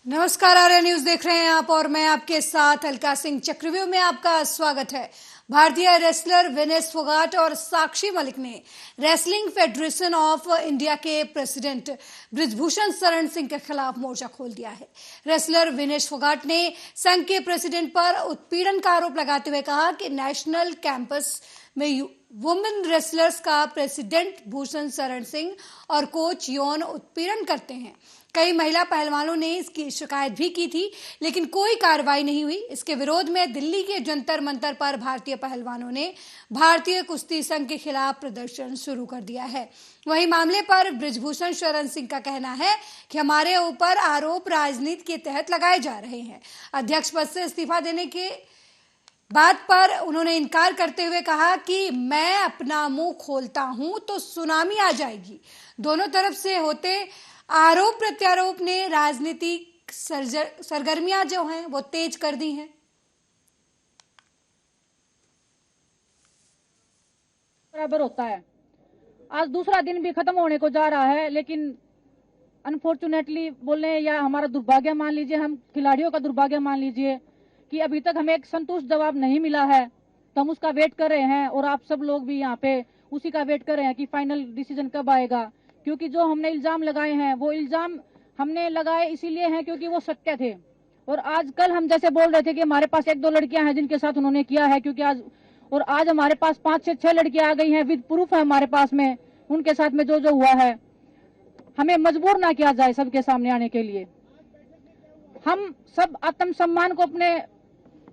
नमस्कार, आर्या न्यूज देख रहे हैं आप और मैं आपके साथ अलका सिंह। चक्रव्यूह में आपका स्वागत है। भारतीय रेसलर विनेश फोगाट और साक्षी मलिक ने रेसलिंग फेडरेशन ऑफ इंडिया के प्रेसिडेंट बृजभूषण शरण सिंह के खिलाफ मोर्चा खोल दिया है। रेसलर विनेश फोगाट ने संघ के प्रेसिडेंट पर उत्पीड़न का आरोप लगाते हुए कहा कि नेशनल कैंपस में वुमेन रेसलर्स का प्रेसिडेंट भूषण शरण सिंह और कोच यौन उत्पीड़न करते हैं। कई महिला पहलवानों ने इसकी शिकायत भी की थी, लेकिन कोई कार्रवाई नहीं हुई। इसके विरोध में दिल्ली के जंतर मंतर पर भारतीय पहलवानों ने भारतीय कुश्ती संघ के खिलाफ प्रदर्शन शुरू कर दिया है। वहीं मामले पर बृजभूषण शरण सिंह का कहना है कि हमारे ऊपर आरोप राजनीति के तहत लगाए जा रहे हैं। अध्यक्ष पद से इस्तीफा देने के बात पर उन्होंने इनकार करते हुए कहा कि मैं अपना मुंह खोलता हूं तो सुनामी आ जाएगी। दोनों तरफ से होते आरोप प्रत्यारोप ने राजनीतिक सरगर्मियां जो हैं वो तेज कर दी हैं। बराबर होता है। आज दूसरा दिन भी खत्म होने को जा रहा है, लेकिन अनफॉर्चुनेटली बोले या हमारा दुर्भाग्य मान लीजिए, हम खिलाड़ियों का दुर्भाग्य मान लीजिए कि अभी तक हमें एक संतुष्ट जवाब नहीं मिला है। तो हम उसका वेट कर रहे हैं और आप सब लोग भी यहाँ पे उसी का वेट कर रहे हैं कि फाइनल डिसीजन कब आएगा। क्योंकि जो हमने इल्जाम लगाए हैं वो इल्जाम हमने लगाए इसीलिए हैं क्योंकि वो सत्य थे। और आज कल हम जैसे बोल रहे थे कि हमारे पास एक दो लड़कियां हैं जिनके साथ उन्होंने किया है, क्योंकि आज हमारे पास 5 से 6 लड़कियां आ गई हैं, विद प्रूफ है हमारे पास में उनके साथ में जो हुआ है। हमें मजबूर ना किया जाए सबके सामने आने के लिए। हम सब आत्मसम्मान को अपने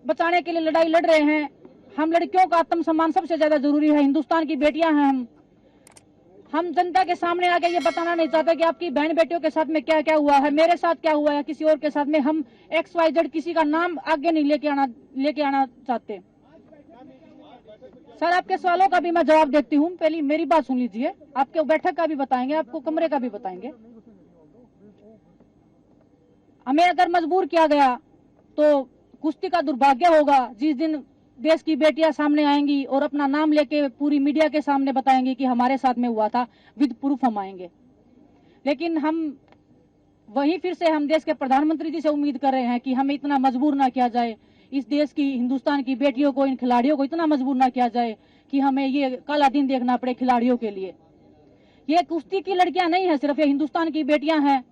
बचाने के लिए लड़ाई लड़ रहे हैं। हम लड़कियों का आत्मसम्मान सबसे ज्यादा जरूरी है। हिंदुस्तान की बेटियां हैं। हम जनता के सामने आके ये बताना नहीं चाहते कि आपकी बहन बेटियों के साथ में क्या क्या हुआ है, मेरे साथ क्या हुआ है, किसी और के साथ में। हम XYZ किसी का नाम आगे नहीं लेके आना चाहते। सर, आपके सवालों का भी मैं जवाब देती हूँ। पहले मेरी बात सुन लीजिए। आपके बैठक का भी बताएंगे, आपको कमरे का भी बताएंगे। हमें अगर मजबूर किया गया तो कुश्ती का दुर्भाग्य होगा जिस दिन देश की बेटियां सामने आएंगी और अपना नाम लेके पूरी मीडिया के सामने बताएंगे कि हमारे साथ में हुआ था, विद प्रूफ हम आएंगे। लेकिन हम वहीं फिर से हम देश के प्रधानमंत्री जी से उम्मीद कर रहे हैं कि हमें इतना मजबूर ना किया जाए। इस देश की, हिंदुस्तान की बेटियों को, इन खिलाड़ियों को इतना मजबूर ना किया जाए कि हमें ये काला दिन देखना पड़े खिलाड़ियों के लिए। ये कुश्ती की लड़कियां नहीं है सिर्फ, ये हिंदुस्तान की बेटियां हैं।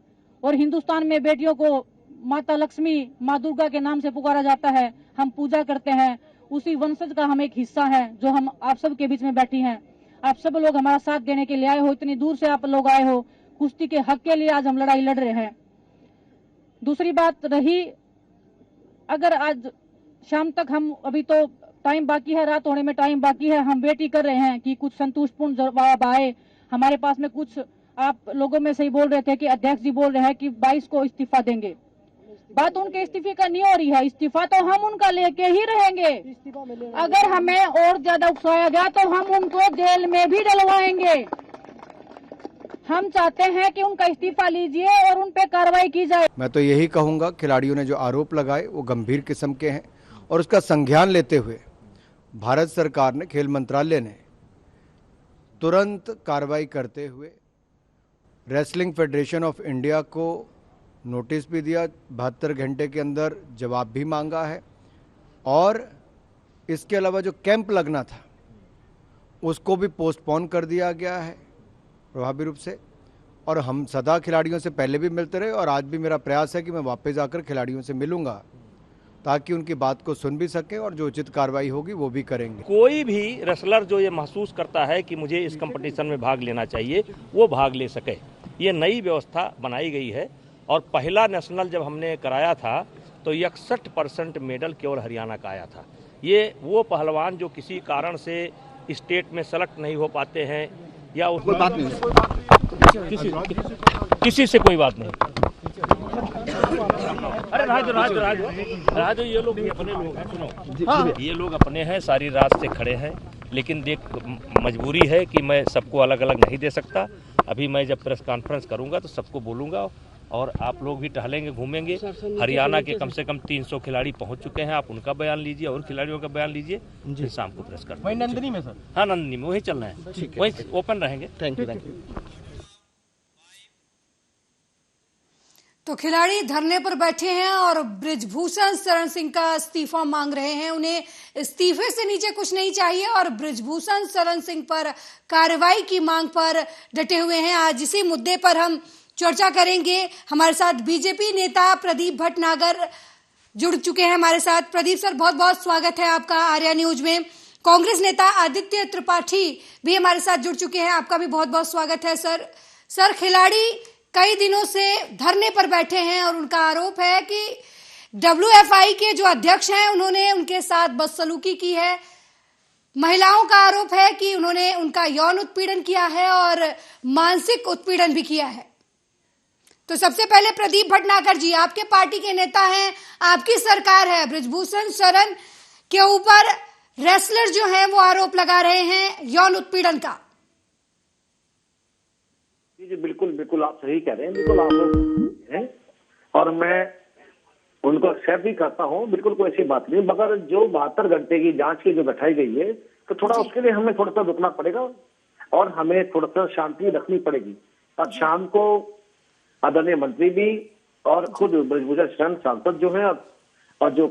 और हिंदुस्तान में बेटियों को माता लक्ष्मी, माँ दुर्गा के नाम से पुकारा जाता है। हम पूजा करते हैं, उसी वंशज का हम एक हिस्सा है जो हम आप सब के बीच में बैठी हैं। आप सब लोग हमारा साथ देने के लिए आए हो, इतनी दूर से आप लोग आए हो। कुश्ती के हक के लिए आज हम लड़ाई लड़ रहे हैं। दूसरी बात रही, अगर आज शाम तक हम, अभी तो टाइम बाकी है, रात होने में टाइम बाकी है, हम वेट ही कर रहे हैं कि कुछ संतुष्टपूर्ण जवाब आए हमारे पास में। कुछ आप लोगों में से ही बोल रहे थे कि अध्यक्ष जी बोल रहे हैं कि 22 को इस्तीफा देंगे। बात उनके इस्तीफे का नहीं हो रही है। इस्तीफा तो हम उनका लेके ही रहेंगे। अगर हमें और ज्यादा उकसाया गया तो हम उनको जेल में भी डलवाएंगे। हम चाहते हैं कि उनका इस्तीफा लीजिए और उन पे कार्रवाई की जाए। मैं तो यही कहूंगा, खिलाड़ियों ने जो आरोप लगाए वो गंभीर किस्म के हैं और उसका संज्ञान लेते हुए भारत सरकार ने, खेल मंत्रालय ने तुरंत कार्रवाई करते हुए रेसलिंग फेडरेशन ऑफ इंडिया को नोटिस भी दिया, 72 घंटे के अंदर जवाब भी मांगा है। और इसके अलावा जो कैंप लगना था उसको भी पोस्टपोन कर दिया गया है प्रभावी रूप से। और हम सदा खिलाड़ियों से पहले भी मिलते रहे और आज भी मेरा प्रयास है कि मैं वापस जाकर खिलाड़ियों से मिलूंगा ताकि उनकी बात को सुन भी सकें और जो उचित कार्रवाई होगी वो भी करेंगे। कोई भी रेसलर जो ये महसूस करता है कि मुझे इस कंपटीशन में भाग लेना चाहिए, वो भाग ले सके। ये नई व्यवस्था बनाई गई है। और पहला नेशनल जब हमने कराया था तो 61% मेडल केवल हरियाणा का आया था। ये वो पहलवान जो किसी कारण से स्टेट में सेलेक्ट नहीं हो पाते हैं या कोई बात नहीं, किसी से कोई बात नहीं। अरे राजू ये लोग अपने लोग हैं, सुनो। हाँ, ये लोग अपने हैं, सारी रात से खड़े हैं। लेकिन देख, मजबूरी है कि मैं सबको अलग अलग नहीं दे सकता। अभी मैं जब प्रेस कॉन्फ्रेंस करूंगा तो सबको बोलूंगा और आप लोग भी टहलेंगे, घूमेंगे। हरियाणा के कम से कम 300 खिलाड़ी पहुंच चुके हैं, आप उनका बयान लीजिए और खिलाड़ियों का बयान लीजिए। फिर शाम को प्रेस करते हैं। वही नंदिनी में सर? हाँ, नंदिनी में वही चलना है, वही ओपन रहेंगे। Thank you. तो खिलाड़ी धरने पर बैठे हैं और बृजभूषण शरण सिंह का इस्तीफा मांग रहे हैं। उन्हें इस्तीफे से नीचे कुछ नहीं चाहिए और बृजभूषण शरण सिंह पर कार्रवाई की मांग पर डटे हुए हैं। आज इसी मुद्दे पर हम चर्चा करेंगे। हमारे साथ बीजेपी नेता प्रदीप भटनागर जुड़ चुके हैं हमारे साथ। प्रदीप सर, बहुत बहुत स्वागत है आपका आर्या न्यूज में। कांग्रेस नेता आदित्य त्रिपाठी भी हमारे साथ जुड़ चुके हैं, आपका भी बहुत बहुत स्वागत है सर। सर, खिलाड़ी कई दिनों से धरने पर बैठे हैं और उनका आरोप है कि WFI के जो अध्यक्ष हैं उन्होंने उनके साथ बदसलूकी की है। महिलाओं का आरोप है कि उन्होंने उनका यौन उत्पीड़न किया है और मानसिक उत्पीड़न भी किया है। तो सबसे पहले प्रदीप भटनागर जी, आपके पार्टी के नेता हैं, आपकी सरकार है, बृजभूषण शरण के ऊपर रेसलर जो हैं वो आरोप लगा रहे हैं यौन उत्पीड़न का। जी बिल्कुल बिल्कुल, आप सही कह रहे हैं। बिल्कुल आप हैं और मैं उनको एक्सेप्ट भी करता हूं, बिल्कुल कोई ऐसी बात नहीं। मगर जो 72 घंटे की जांच की जो बैठाई गई है, तो थोड़ा उसके लिए हमें थोड़ा सा रुकना पड़ेगा और हमें थोड़ा सा शांति रखनी पड़ेगी। अब शाम को आदरणीय मंत्री भी और खुद बृजभूषण शरण सांसद जो है और जो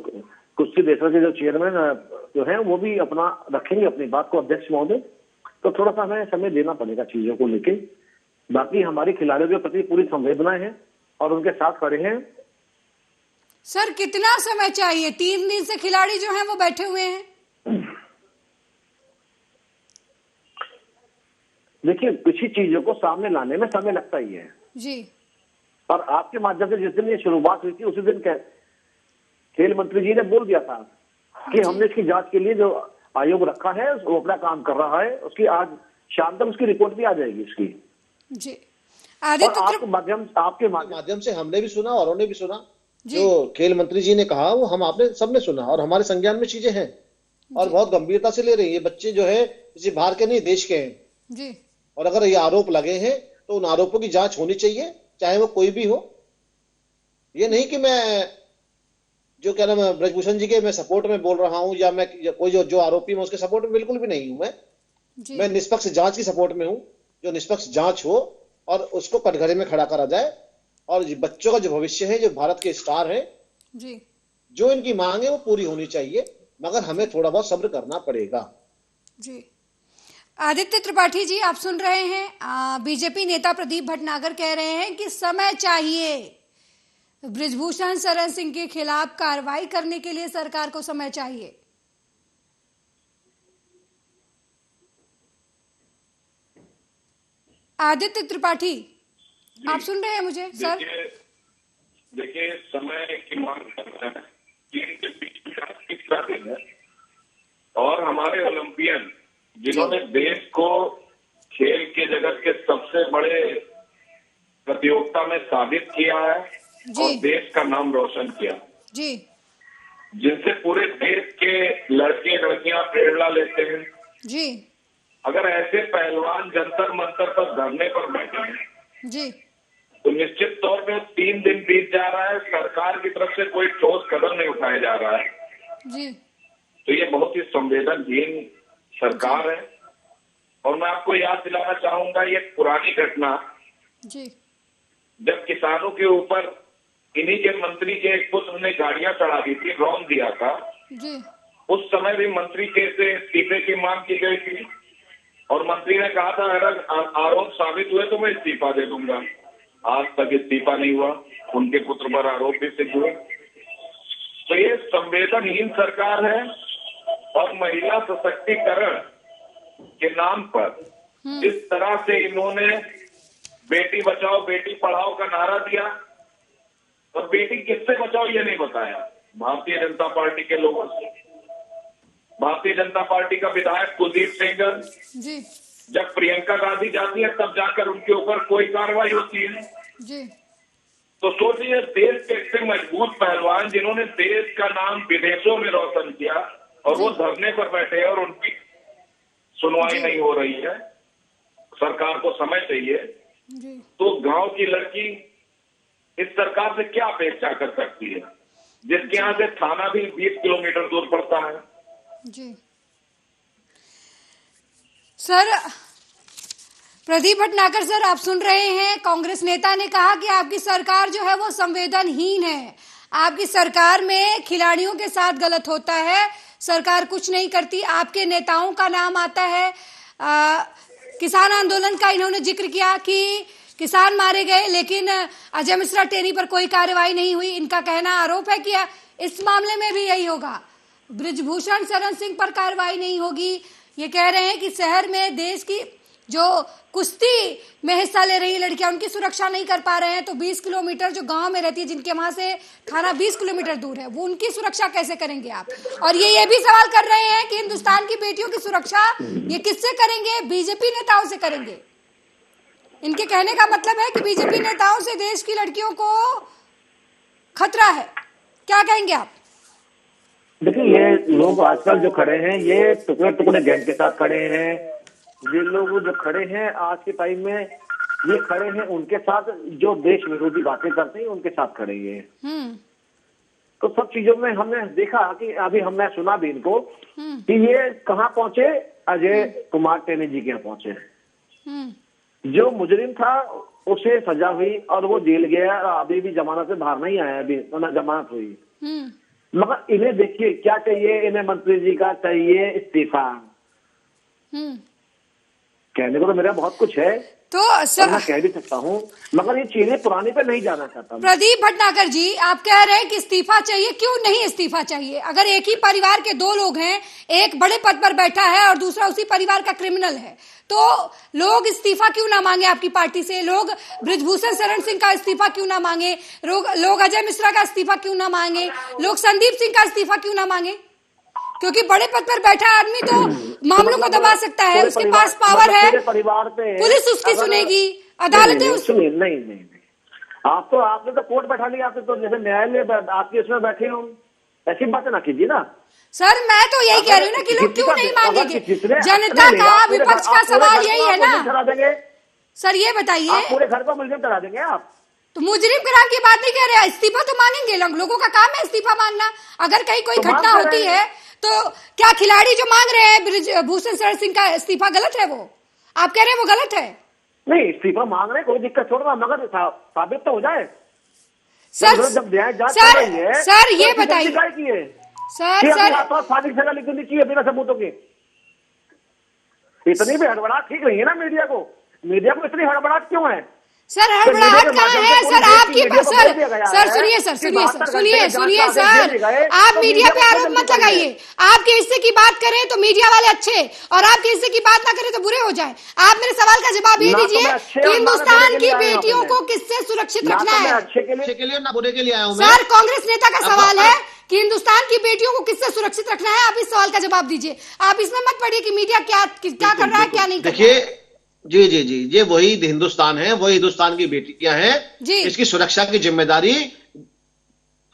कुश्ती रेसलर के जो चेयरमैन जो है वो भी अपना रखेंगे अपनी बात को, अध्यक्ष महोदय। तो थोड़ा सा हमें समय देना पड़ेगा चीजों को लेके। बाकी हमारी खिलाड़ियों के प्रति पूरी संवेदनाएं हैं और उनके साथ खड़े हैं। सर, कितना समय चाहिए? 3 दिन से खिलाड़ी जो हैं वो बैठे हुए हैं। देखिए, किसी चीजों को सामने लाने में समय लगता ही है जी। और आपके माध्यम से जिस दिन ये शुरुआत हुई थी उसी दिन खेल मंत्री जी ने बोल दिया था कि हमने इसकी जांच के लिए जो आयोग रखा है वो अपना काम कर रहा है। उसकी आज शाम तक उसकी रिपोर्ट भी आ जाएगी इसकी जी। आपके माध्यम से हमने भी सुना और उन्होंने भी सुना। जो खेल मंत्री जी ने कहा वो हम आपने सबने सुना और हमारे संज्ञान में चीजें हैं और बहुत गंभीरता से ले रही है। ये बच्चे जो है किसी बाहर के नहीं, देश के हैं जी। और अगर ये आरोप लगे हैं तो उन आरोपों की जांच होनी चाहिए, चाहे वो कोई भी हो। ये नहीं कि मैं जो क्या नाम है बृजभूषण जी के मैं सपोर्ट में बोल रहा हूं या मैं कोई जो आरोपी मैं उसके सपोर्ट में बिल्कुल भी नहीं हूं। मैं निष्पक्ष जांच की सपोर्ट में हूं। जो निष्पक्ष जांच हो और उसको कटघरे में खड़ा करा जाए और बच्चों का जो भविष्य है, जो भारत के स्टार है जी, जो इनकी मांग है वो पूरी होनी चाहिए, मगर हमें थोड़ा बहुत सब्र करना पड़ेगा जी। आदित्य त्रिपाठी जी, आप सुन रहे हैं, बीजेपी नेता प्रदीप भटनागर कह रहे हैं कि समय चाहिए। बृजभूषण शरण सिंह के खिलाफ कार्रवाई करने के लिए सरकार को समय चाहिए। आदित्य त्रिपाठी, आप सुन रहे हैं मुझे सर? देखिए, समय की मांग करता है कि इनके बीच में कितना दिन है और हमारे ओलंपियन जिन्होंने देश को खेल के जगत के सबसे बड़े प्रतियोगिता में साबित किया है और देश का नाम रोशन किया जी, जिनसे पूरे देश के लड़के लड़कियां प्रेरणा लेते हैं जी, अगर ऐसे पहलवान जंतर मंतर पर धरने पर बैठे हैं जी, तो निश्चित तौर पे 3 दिन बीत जा रहा है, सरकार की तरफ से कोई ठोस कदम नहीं उठाया जा रहा है जी। तो ये बहुत ही संवेदनहीन सरकार है। और मैं आपको याद दिलाना चाहूंगा ये पुरानी घटना जी, जब किसानों के ऊपर इन्हीं के मंत्री के एक पुत्र ने गाड़ियां चढ़ा दी थी, रौंद दिया था जी, उस समय भी मंत्री के से इस्तीफे की मांग की गई थी और मंत्री ने कहा था अगर आरोप साबित हुए तो मैं इस्तीफा दे दूंगा। आज तक इस्तीफा नहीं हुआ, उनके पुत्र पर आरोप भी सिद्ध हुए। तो ये संवेदनहीन सरकार है और महिला सशक्तिकरण के नाम पर जिस तरह से इन्होंने बेटी बचाओ बेटी पढ़ाओ का नारा दिया और बेटी किससे बचाओ ये नहीं बताया भारतीय जनता पार्टी के लोगों से। भारतीय जनता पार्टी का विधायक कुलदीप सेंगर जी, जब प्रियंका गांधी जाती है तब जाकर उनके ऊपर कोई कार्रवाई होती है जी। तो सोचिए, देश के इतने मजबूत पहलवान जिन्होंने देश का नाम विदेशों में रोशन किया और वो धरने पर बैठे हैं और उनकी सुनवाई नहीं हो रही है। सरकार को समय चाहिए। तो गांव की लड़की इस सरकार से क्या अपेक्षा कर सकती है जिसके यहाँ से थाना भी 20 किलोमीटर दूर पड़ता है। जी सर, प्रदीप भटनागर सर, आप सुन रहे हैं, कांग्रेस नेता ने कहा कि आपकी सरकार जो है वो संवेदनहीन है, आपकी सरकार में खिलाड़ियों के साथ गलत होता है, सरकार कुछ नहीं करती। आपके नेताओं का नाम आता है, किसान आंदोलन का इन्होंने जिक्र किया कि किसान मारे गए, लेकिन अजय मिश्रा टेनी पर कोई कार्रवाई नहीं हुई। इनका कहना आरोप है कि इस मामले में भी यही होगा, बृजभूषण शरण सिंह पर कार्रवाई नहीं होगी। ये कह रहे हैं कि शहर में देश की जो कुश्ती में हिस्सा ले रही लड़कियां, उनकी सुरक्षा नहीं कर पा रहे हैं, तो 20 किलोमीटर जो गांव में रहती है, जिनके वहां से थाना 20 किलोमीटर दूर है, वो उनकी सुरक्षा कैसे करेंगे आप? और ये भी सवाल कर रहे हैं कि हिंदुस्तान की बेटियों की सुरक्षा ये किससे करेंगे? बीजेपी नेताओं से करेंगे। इनके कहने का मतलब है कि बीजेपी नेताओं से देश की लड़कियों को खतरा है। क्या कहेंगे आप? देखिए, ये लोग आजकल जो खड़े हैं, ये टुकड़े टुकड़े गैंग के साथ खड़े हैं। ये लोग जो खड़े हैं आज के टाइम में, ये खड़े हैं उनके साथ जो देश विरोधी बातें करते हैं, उनके साथ खड़े हैं। तो सब चीजों में हमने देखा कि अभी हमने सुना भी इनको कि ये कहाँ पहुंचे, अजय कुमार टेनी जी के यहाँ पहुंचे। जो मुजरिम था उसे सजा हुई और वो जेल गया, अभी भी जमानत से बाहर नहीं आया, अभी जमानत हुई। मगर इन्हें देखिए क्या चाहिए, इन्हें मंत्री जी का चाहिए इस्तीफा। कहने को तो मेरा बहुत कुछ है, तो सर मैं कह भी सकता हूँ, मगर ये चीजें पुरानी पे नहीं जाना चाहता। प्रदीप भटनागर जी, आप कह रहे हैं कि इस्तीफा चाहिए, क्यों नहीं इस्तीफा चाहिए? अगर एक ही परिवार के दो लोग हैं, एक बड़े पद पर बैठा है और दूसरा उसी परिवार का क्रिमिनल है, तो लोग इस्तीफा क्यों ना मांगे आपकी पार्टी से? लोग बृजभूषण शरण सिंह का इस्तीफा क्यों ना मांगे? लोग अजय मिश्रा का इस्तीफा क्यों ना मांगे? लोग संदीप सिंह का इस्तीफा क्यों ना मांगे? क्योंकि बड़े पद पर बैठा आदमी तो मामलों को दबा सकता है, उसके पास पावर है, पुलिस उसकी सुनेगी, अदालतें नहीं, आपने तो कोर्ट बैठा लिया, आपने तो जैसे न्यायालय आपके इसमें बैठे हो, ऐसी बातें ना कीजिए ना सर। मैं तो यही कह रही हूँ ना कि लोग क्यों नहीं मांगेंगे? जनता का, विपक्ष का सवाल यही है ना सर। ये बताइए, पूरे घर को मुलजिम करा देंगे आप? तो मुजरिम करार की बात नहीं कह रहे, इस्तीफा तो मांगेंगे लोगों का काम है इस्तीफा मांगना। अगर कहीं कोई घटना होती है तो क्या खिलाड़ी जो मांग रहे हैं बृजभूषण शरण सिंह का इस्तीफा गलत है? वो आप कह रहे हैं वो गलत है? नहीं, इस्तीफा मांग रहे, कोई दिक्कत छोड़ रहा, मगर साबित तो हो जाए सर। जब सर ये बताइए सर, फांसी की सजा लिख देनी चाहिए बिना सबूतों के। इतनी भी हड़बड़ाहट ठीक नहीं है ना मीडिया को इतनी हड़बड़ाहट क्यों है? सर हड़बड़ाहट कहाँ है सर आपकी? सर सुनिए सर, आप मीडिया पे आरोप मत लगाइए। आपके हिस्से की बात करें तो मीडिया वाले अच्छे, और आपके हिस्से की बात ना करें तो बुरे हो जाए। आप मेरे सवाल का जवाब ये दीजिए कि हिंदुस्तान की बेटियों को किससे सुरक्षित रखना है? अच्छे के लिए ना बुरे के लिए आया हूं। सर कांग्रेस नेता का सवाल है कि हिंदुस्तान की बेटियों को किससे सुरक्षित रखना है, आप इस सवाल का जवाब दीजिए। आप इसमें मत पड़िए कि मीडिया क्या कर रहा है क्या नहीं कर रहा है। देखिए जी, ये वही हिंदुस्तान है, वही हिंदुस्तान की बेटियां हैं। इसकी सुरक्षा की जिम्मेदारी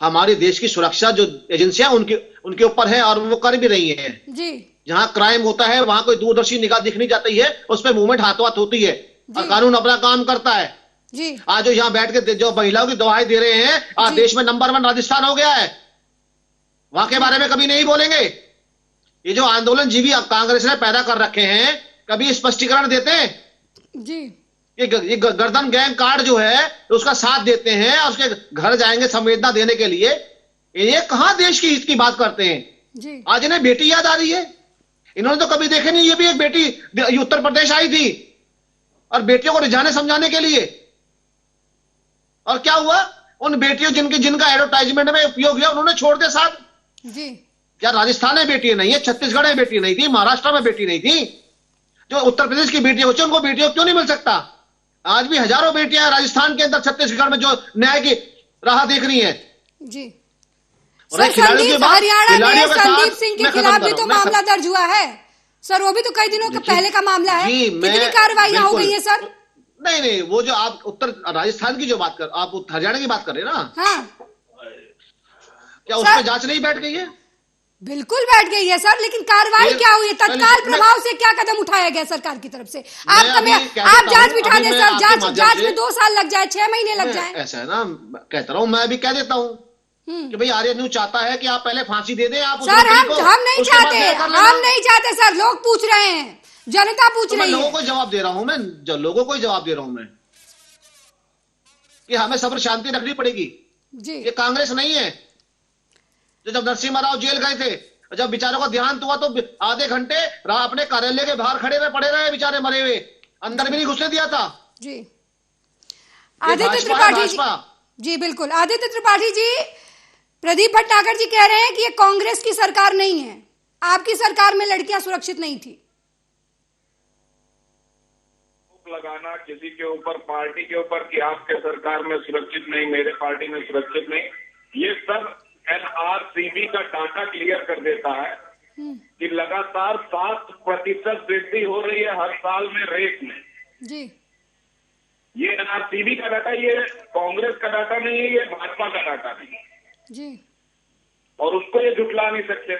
हमारे देश की सुरक्षा जो एजेंसियां उनके ऊपर है, और वो कर भी रही हैं जी। जहां क्राइम होता है वहां कोई दूरदर्शी निगाह दिखनी जाती है, उस पर मूवमेंट हाथों हाथ होती है और कानून अपना काम करता है जी। आज जो यहाँ बैठ के जो महिलाओं की दवाई दे रहे हैं, आज देश में नंबर 1 राजस्थान हो गया है, वहां के बारे में कभी नहीं बोलेंगे। ये जो आंदोलन जीवी कांग्रेस ने पैदा कर रखे हैं, कभी स्पष्टीकरण देते हैं जी। ये गर्दन गैंग कार्ड जो है उसका साथ देते हैं और उसके घर जाएंगे संवेदना देने के लिए। ये कहां देश की हित की बात करते हैं जी। आज इन्हें बेटी याद आ रही है, इन्होंने तो कभी देखे नहीं। ये भी एक बेटी उत्तर प्रदेश आई थी और बेटियों को रिझाने समझाने के लिए, और क्या हुआ? उन बेटियों जिनका एडवर्टाइजमेंट में उपयोग किया उन्होंने छोड़ दिया साथ जी। क्या राजस्थान में बेटी नहीं है, छत्तीसगढ़ में बेटी नहीं थी, महाराष्ट्र में बेटी नहीं थी? जो उत्तर प्रदेश की बेटियां होती है उनको बेटियों क्यों नहीं मिल सकता? आज भी हजारों बेटियां राजस्थान के अंदर, छत्तीसगढ़ में जो न्याय की राह देख रही हैं जी। सर हरियाणा में संदीप सिंह के खिलाफ भी तो मामला दर्ज हुआ है सर, वो भी तो कई दिनों के पहले का मामला है। कितनी कार्रवाइयां हो गई है सर? नहीं, वो जो आप उत्तर राजस्थान की जो बात कर, आप हरियाणा की बात कर रहे हैं ना? हाँ। क्या उस पर जांच नहीं बैठ गई है? बिल्कुल बैठ गई है सर, लेकिन कार्रवाई क्या हुई? तत्काल प्रभाव से क्या कदम उठाया गया सरकार की तरफ से? आप जांच बिठा दें सर, जांच में 2 साल लग जाए, 6 महीने लग जाए। ऐसा है ना, कहता रहा हूं, मैं अभी कह देता हूं कि भाई आर्य न्यूज चाहता है कि आप पहले फांसी दे दें। आप सर हम नहीं चाहते सर, लोग पूछ रहे हैं, जनता पूछ रही है। लोगों को जवाब दे रहा हूं मैं, लोगों को जवाब दे रहा हूं मैं कि हमें सब्र शांति रखनी पड़ेगी जी। ये कांग्रेस नहीं है। जब नरसिम्हा राव जेल गए थे, जब बेचारों का देहांत हुआ तो आधे घंटे अपने कार्यालय के बाहर पड़े रहे बेचारे मरे हुए, अंदर भी नहीं घुसने दिया था जी। आदित्य त्रिपाठी जी बिल्कुल, आदित्य त्रिपाठी जी, प्रदीप भटनागर जी कह रहे हैं कि ये कांग्रेस की सरकार नहीं है, आपकी सरकार में लड़कियां सुरक्षित नहीं थी। लगाना किसी के ऊपर, पार्टी के ऊपर कि आपके सरकार में सुरक्षित नहीं, मेरे पार्टी में सुरक्षित नहीं, ये सब एनआरसीबी का डाटा क्लियर कर देता है कि लगातार 7% वृद्धि हो रही है हर साल में रेट में जी। ये एनआरसीबी का डाटा, ये कांग्रेस का डाटा नहीं है, ये भाजपा का डाटा नहीं है जी। और उसको ये झुठला नहीं सकते।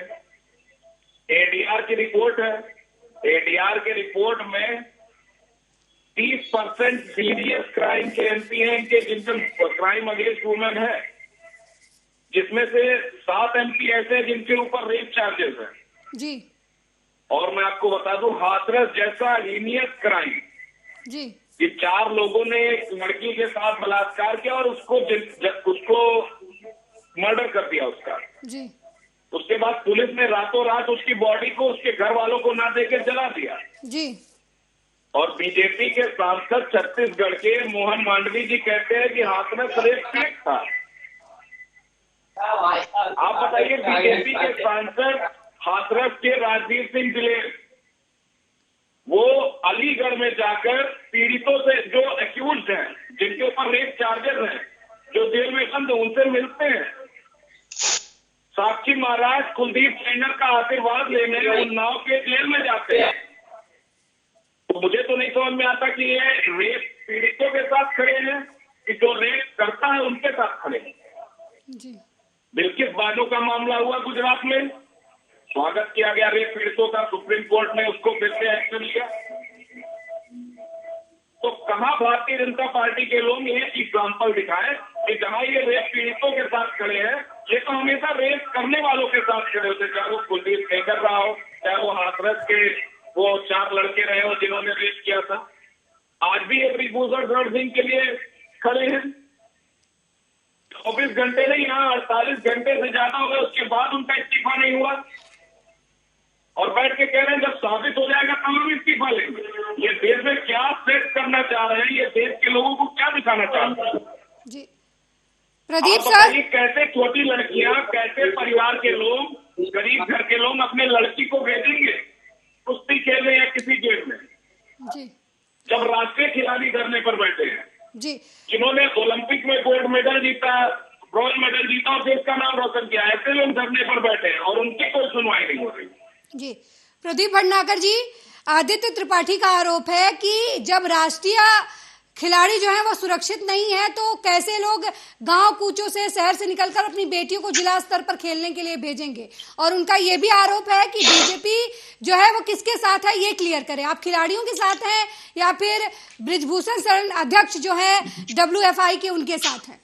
एडीआर की रिपोर्ट है, एडीआर के रिपोर्ट में 30% सीरियस क्राइम के एमपी हैं इनके, जिनके क्राइम अगेंस्ट वुमेन है, जिसमें से 7 एमपी ऐसे हैं जिनके ऊपर रेप चार्जेस है जी। और मैं आपको बता दूं, हाथरस जैसा हीनियस क्राइम जी, कि 4 लोगों ने एक लड़की के साथ बलात्कार किया और उसको मर्डर कर दिया उसका जी। उसके बाद पुलिस ने रातों रात उसकी बॉडी को उसके घर वालों को ना देकर जला दिया जी। और बीजेपी के सांसद छत्तीसगढ़ के मोहन मांडवी जी कहते हैं कि हाथरस रेप फेक था। आप बताइए, बीजेपी के सांसद हाथरस के राजवीर सिंह जिले, वो अलीगढ़ में जाकर पीड़ितों से, जो एक्यूज्ड हैं, जिनके ऊपर रेप चार्जेस हैं, जो जेल में बंद, उनसे मिलते हैं। साक्षी महाराज कुलदीप सेंगर का आशीर्वाद लेने उन्नाव के जेल में जाते हैं। तो मुझे तो नहीं समझ में आता कि ये रेप पीड़ितों के साथ खड़े हैं कि जो रेप करता है उनके साथ खड़े हैं जी। बिल्किस बानो का मामला हुआ गुजरात में, स्वागत किया गया रेप पीड़ितों का, सुप्रीम कोर्ट ने उसको फिर से एक्शन लिया। तो कहां भारतीय जनता पार्टी के लोग ये एग्जाम्पल दिखाए कि जहां ये रेप पीड़ितों के साथ खड़े हैं, ये तो हमेशा रेप करने वालों के साथ खड़े होते, चाहे वो कुलदीप सेंगर रहा हो, चाहे वो हाथरस के वो 4 लड़के रहे हो जिन्होंने रेप किया था। आज भी ये ब्रिजभूषण शरण सिंह के लिए खड़े हैं। 24 घंटे नहीं, यहाँ 48 घंटे से ज्यादा हो गए, उसके बाद उनका इस्तीफा नहीं हुआ और बैठ के कह रहे हैं जब साबित हो जाएगा तब हम इस्तीफा लेंगे। ये देश में क्या सेट करना चाह रहे हैं, ये देश के लोगों को क्या दिखाना चाह रहे हैं जी। प्रदीप सर, कैसे छोटी लड़कियां, कैसे परिवार के लोग, गरीब घर के लोग अपने लड़की को भेजेंगे कुश्ती खेलने या किसी गेम में जी, जब राष्ट्रीय खिलाड़ी धरने पर बैठे हैं जी, जिन्होंने ओलंपिक में गोल्ड मेडल जीता, ब्रॉन्ज मेडल जीता और देश का नाम रोशन किया, ऐसे लोग धरने पर बैठे हैं और उनकी कोई सुनवाई नहीं हो रही जी। प्रदीप भटनागर जी, आदित्य त्रिपाठी का आरोप है कि जब राष्ट्रीय खिलाड़ी जो है वो सुरक्षित नहीं है तो कैसे लोग गांव कूचों से, शहर से निकलकर अपनी बेटियों को जिला स्तर पर खेलने के लिए भेजेंगे। और उनका ये भी आरोप है कि बीजेपी जो है वो किसके साथ है ये क्लियर करे, आप खिलाड़ियों के साथ हैं या फिर ब्रिजभूषण शरण अध्यक्ष जो है WFI के उनके साथ हैं।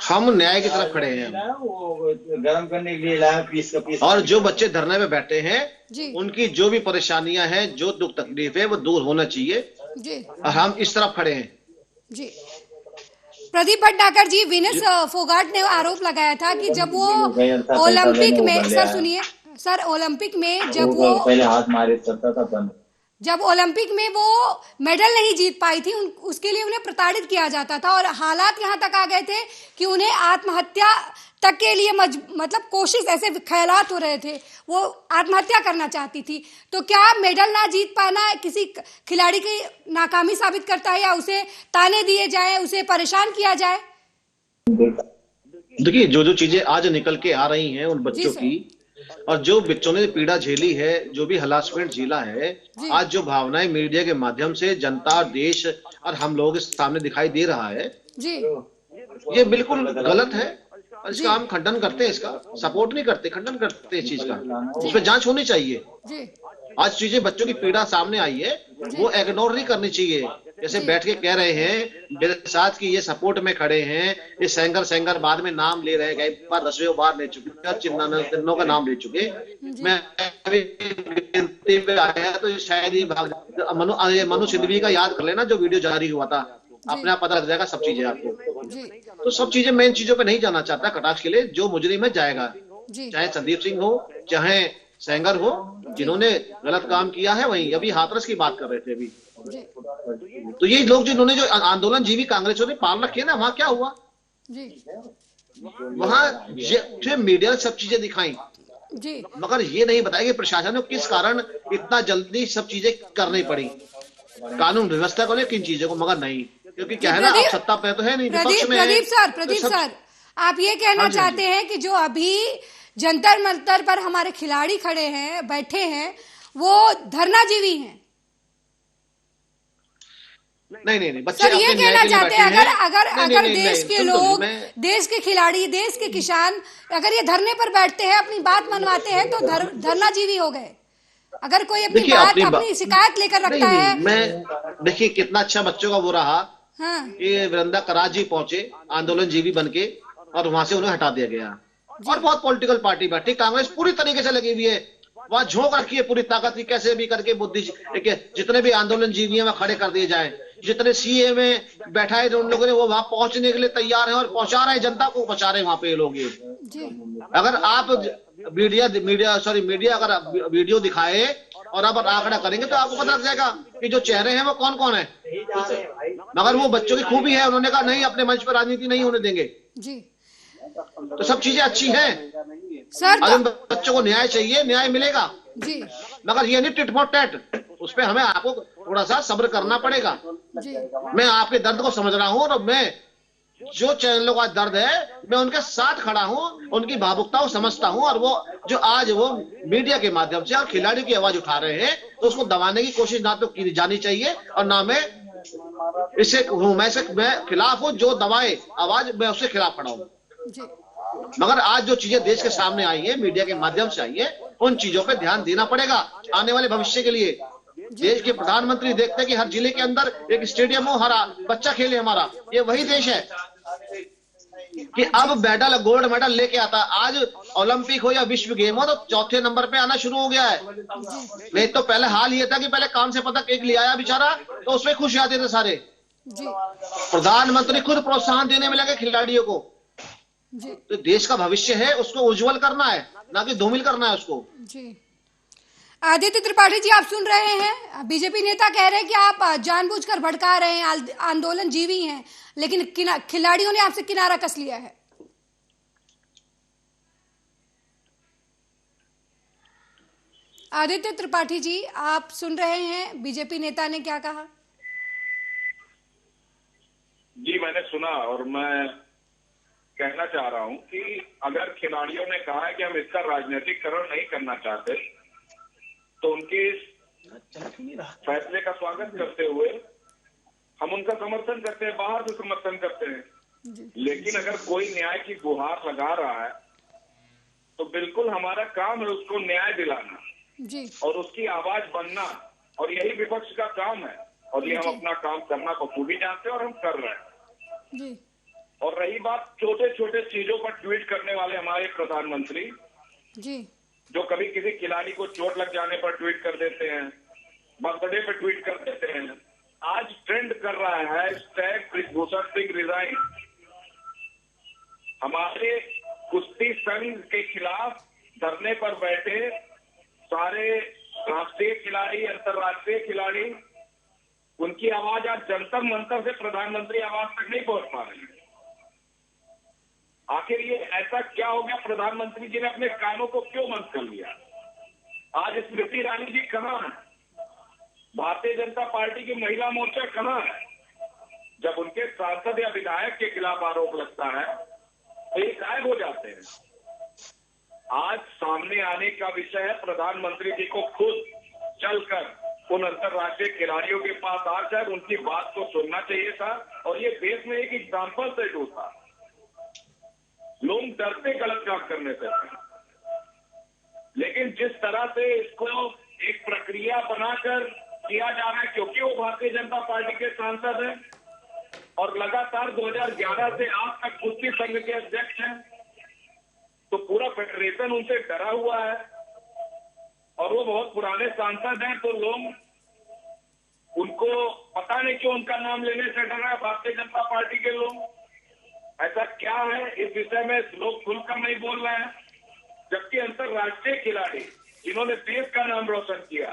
हम न्याय की तरफ खड़े हैं गरम करने के लिए लाया पीस और जो बच्चे धरने में बैठे हैं जी, उनकी जो भी परेशानियां हैं, जो दुख तकलीफ है, वो दूर होना चाहिए जी, और हम इस तरफ खड़े हैं जी। प्रदीप भटनागर जी, विनेश फोगाट ने आरोप लगाया था कि जब वो ओलंपिक में, सर सुनिए सर, ओलंपिक में जब वो पहले हाथ मारे करता था बंद, जब ओलंपिक में वो मेडल नहीं जीत पाई थी, उसके लिए उन्हें प्रताड़ित किया जाता था और हालात यहाँ तक आ गए थे कि उन्हें आत्महत्या तक के लिए मतलब कोशिश, ऐसे ख्यालात हो रहे थे, वो आत्महत्या करना चाहती थी। तो क्या मेडल ना जीत पाना किसी खिलाड़ी की नाकामी साबित करता है या उसे ताने दिए जाए, उसे परेशान किया जाए? देखिए, जो चीजें आज निकल के आ रही हैं उन बच्चों की, और जो बच्चों ने पीड़ा झेली है, जो भी हरासमेंट झेला है, आज जो भावनाएं मीडिया के माध्यम से जनता और देश और हम लोगों के सामने दिखाई दे रहा है जी, ये बिल्कुल गलत है और इसका हम खंडन करते हैं, इसका सपोर्ट नहीं करते, खंडन करते हैं इस चीज का। उस पर जांच होनी चाहिए। जी, आज चीजें, बच्चों की पीड़ा सामने आई है, वो इग्नोर नहीं करनी चाहिए। जैसे बैठ के कह रहे हैं मेरे साथ की ये सपोर्ट में खड़े हैं, ये सेंगर बाद में नाम ले रहे, कई बार 10वें बार ले चुके और चिन्हों का नाम ले चुके। मैं गिनती पे आया तो शायद ही मनु सिद्धवी का याद कर लेना, जो वीडियो जारी हुआ था, अपने आप पता लग जाएगा सब चीजें आपको। तो सब चीजें मेन चीजों पे नहीं जाना चाहता कटाक्ष के लिए, जो मुजरिम है जाएगा, चाहे संदीप सिंह हो चाहे सेंगर हो, जिन्होंने गलत काम किया है। वहीं अभी हाथरस की बात कर रहे थे अभी, तो ये लोग जिन्होंने जो आंदोलन जीवी कांग्रेसियों ने पाल रखे ना, वहां क्या हुआ? वहां मीडिया ने सब चीजें दिखाई, मगर ये नहीं बताया कि प्रशासन को किस कारण इतना जल्दी सब चीजें करनी पड़ी, कानून व्यवस्था को लेकर किन चीजों को, मगर नहीं, क्योंकि क्या है ना, आप सत्ता पे तो है नहीं, विपक्ष में। प्रदीप सर, आप ये कहना चाहते हैं कि जो अभी जंतर मंतर पर हमारे खिलाड़ी खड़े हैं, बैठे हैं, वो धरनाजीवी हैं? नहीं, बच्चे सर ये कहना चाहते हैं अगर देश के लोग, देश के खिलाड़ी, देश के किसान अगर ये धरने पर बैठते हैं, अपनी बात मनवाते हैं, तो धरनाजीवी हो गए। अगर कोई अपनी बात, अपनी शिकायत लेकर रखता है। मैं देखिए कितना अच्छा बच्चों का वो रहा, ये वृंदा कराची पहुंचे आंदोलनजीवी बनके, और वहां से उन्हें हटा दिया गया। और बहुत पॉलिटिकल पार्टी बैठी, कांग्रेस पूरी तरीके से लगी हुई है, वहां झोंक रखी है पूरी ताकत की, कैसे भी करके बुद्धि, जितने भी आंदोलनजीवी हैं वहां खड़े कर दिए जाए। जितने सीए में बैठा है उन लोगों ने, वो वहां पहुंचने के लिए तैयार है और पहुंचा रहे हैं, जनता को पहुंचा रहे हैं वहां पे लोग। अगर आप मीडिया अगर वीडियो दिखाए और आप आंकड़ा करेंगे तो आपको पता लग जाएगा कि जो चेहरे हैं वो कौन कौन है। मगर वो बच्चों की खूबी है, उन्होंने कहा नहीं, अपने मंच पर राजनीति नहीं होने देंगे। तो सब चीजें अच्छी हैं सर, अगर बच्चों को न्याय चाहिए, न्याय मिलेगा जी, मगर ये नहीं टिट फॉर टैट, उस पर हमें आपको थोड़ा सा सब्र करना पड़ेगा जी। मैं आपके दर्द को समझ रहा हूँ, और मैं जो चैनलों का दर्द है मैं उनके साथ खड़ा हूँ, उनकी भावुकता को समझता हूँ, और वो जो आज वो मीडिया के माध्यम से और खिलाड़ियों की आवाज उठा रहे हैं, तो उसको दबाने की कोशिश ना तो की जानी चाहिए, और ना मैं इससे मैं खिलाफ हूँ, जो दबाए आवाज मैं उससे खिलाफ खड़ा हूँ। मगर आज जो चीजें देश के सामने आई है, मीडिया के माध्यम से आई है, उन चीजों पे ध्यान देना पड़ेगा आने वाले भविष्य के लिए। देश के प्रधानमंत्री देखते हैं कि हर जिले के अंदर एक स्टेडियम हो, हर बच्चा खेले हमारा, ये वही देश है कि अब मेडल, गोल्ड मेडल लेके आता। आज ओलंपिक हो या विश्व गेम हो, तो चौथे नंबर पे आना शुरू हो गया है। नहीं तो पहले हाल ये था कि पहले कांस्य पदक एक ले आया बेचारा, तो उसमें खुश आते थे सारे। प्रधानमंत्री खुद प्रोत्साहन देने में लगे खिलाड़ियों को। तो देश का भविष्य है, उसको उज्जवल करना है, ना कि धूमिल करना है उसको जी। आदित्य त्रिपाठी जी, आप सुन रहे हैं, बीजेपी नेता कह रहे हैं कि आप जानबूझकर भड़का रहे हैं, आंदोलन जीवी हैं, लेकिन खिलाड़ियों ने आपसे किनारा कस लिया है। आदित्य त्रिपाठी जी, आप सुन रहे हैं बीजेपी नेता ने क्या कहा? जी मैंने सुना, और मैं कहना चाह रहा हूं कि अगर खिलाड़ियों ने कहा है कि हम इसका राजनीतिकरण नहीं करना चाहते, तो उनके इस फैसले का स्वागत करते हुए हम उनका समर्थन करते हैं, बाहर से समर्थन करते हैं। लेकिन अगर कोई न्याय की गुहार लगा रहा है, तो बिल्कुल हमारा काम है उसको न्याय दिलाना जी, और उसकी आवाज बनना, और यही विपक्ष का काम है, और ये हम अपना काम करना बखूबी जानते हैं और हम कर रहे हैं जी। और रही बात छोटे छोटे चीजों पर ट्वीट करने वाले हमारे प्रधानमंत्री जी, जो कभी किसी खिलाड़ी को चोट लग जाने पर ट्वीट कर देते हैं, बर्थडे पे ट्वीट कर देते हैं। आज ट्रेंड कर रहा है हैशटैग ब्रिजभूषण सिंह रिजाइन। हमारे कुश्ती संघ के खिलाफ धरने पर बैठे सारे राष्ट्रीय खिलाड़ी, अंतर्राष्ट्रीय खिलाड़ी, उनकी आवाज आज जंतर मंतर से प्रधानमंत्री आवाज तक नहीं पहुंच पा रही है। आखिर ये ऐसा क्या हो गया? प्रधानमंत्री जी ने अपने कानों को क्यों बंद कर लिया? आज स्मृति ईरानी जी कहां है? भारतीय जनता पार्टी की महिला मोर्चा कहां है? जब उनके सांसद या विधायक के खिलाफ आरोप लगता है तो ये गायब हो जाते हैं। आज सामने आने का विषय है प्रधानमंत्री जी को खुद चलकर उन अंतर्राष्ट्रीय खिलाड़ियों के पास आकर उनकी बात को सुनना चाहिए था, और ये देश में एक एग्जाम्पल सेट होता। लोग डरते गलत काम करने से, लेकिन जिस तरह से इसको एक प्रक्रिया बनाकर किया जा रहा है क्योंकि वो भारतीय जनता पार्टी के सांसद हैं और लगातार 2011 से आज तक कुश्ती संघ के अध्यक्ष हैं, तो पूरा फेडरेशन उनसे डरा हुआ है और वो बहुत पुराने सांसद हैं, तो लोग उनको पता नहीं क्यों उनका नाम लेने से डर रहा है भारतीय जनता पार्टी के लोग। ऐसा क्या है इस विषय में लोग खुलकर नहीं बोल रहे हैं, जबकि अंतर्राष्ट्रीय खिलाड़ी जिन्होंने देश का नाम रोशन किया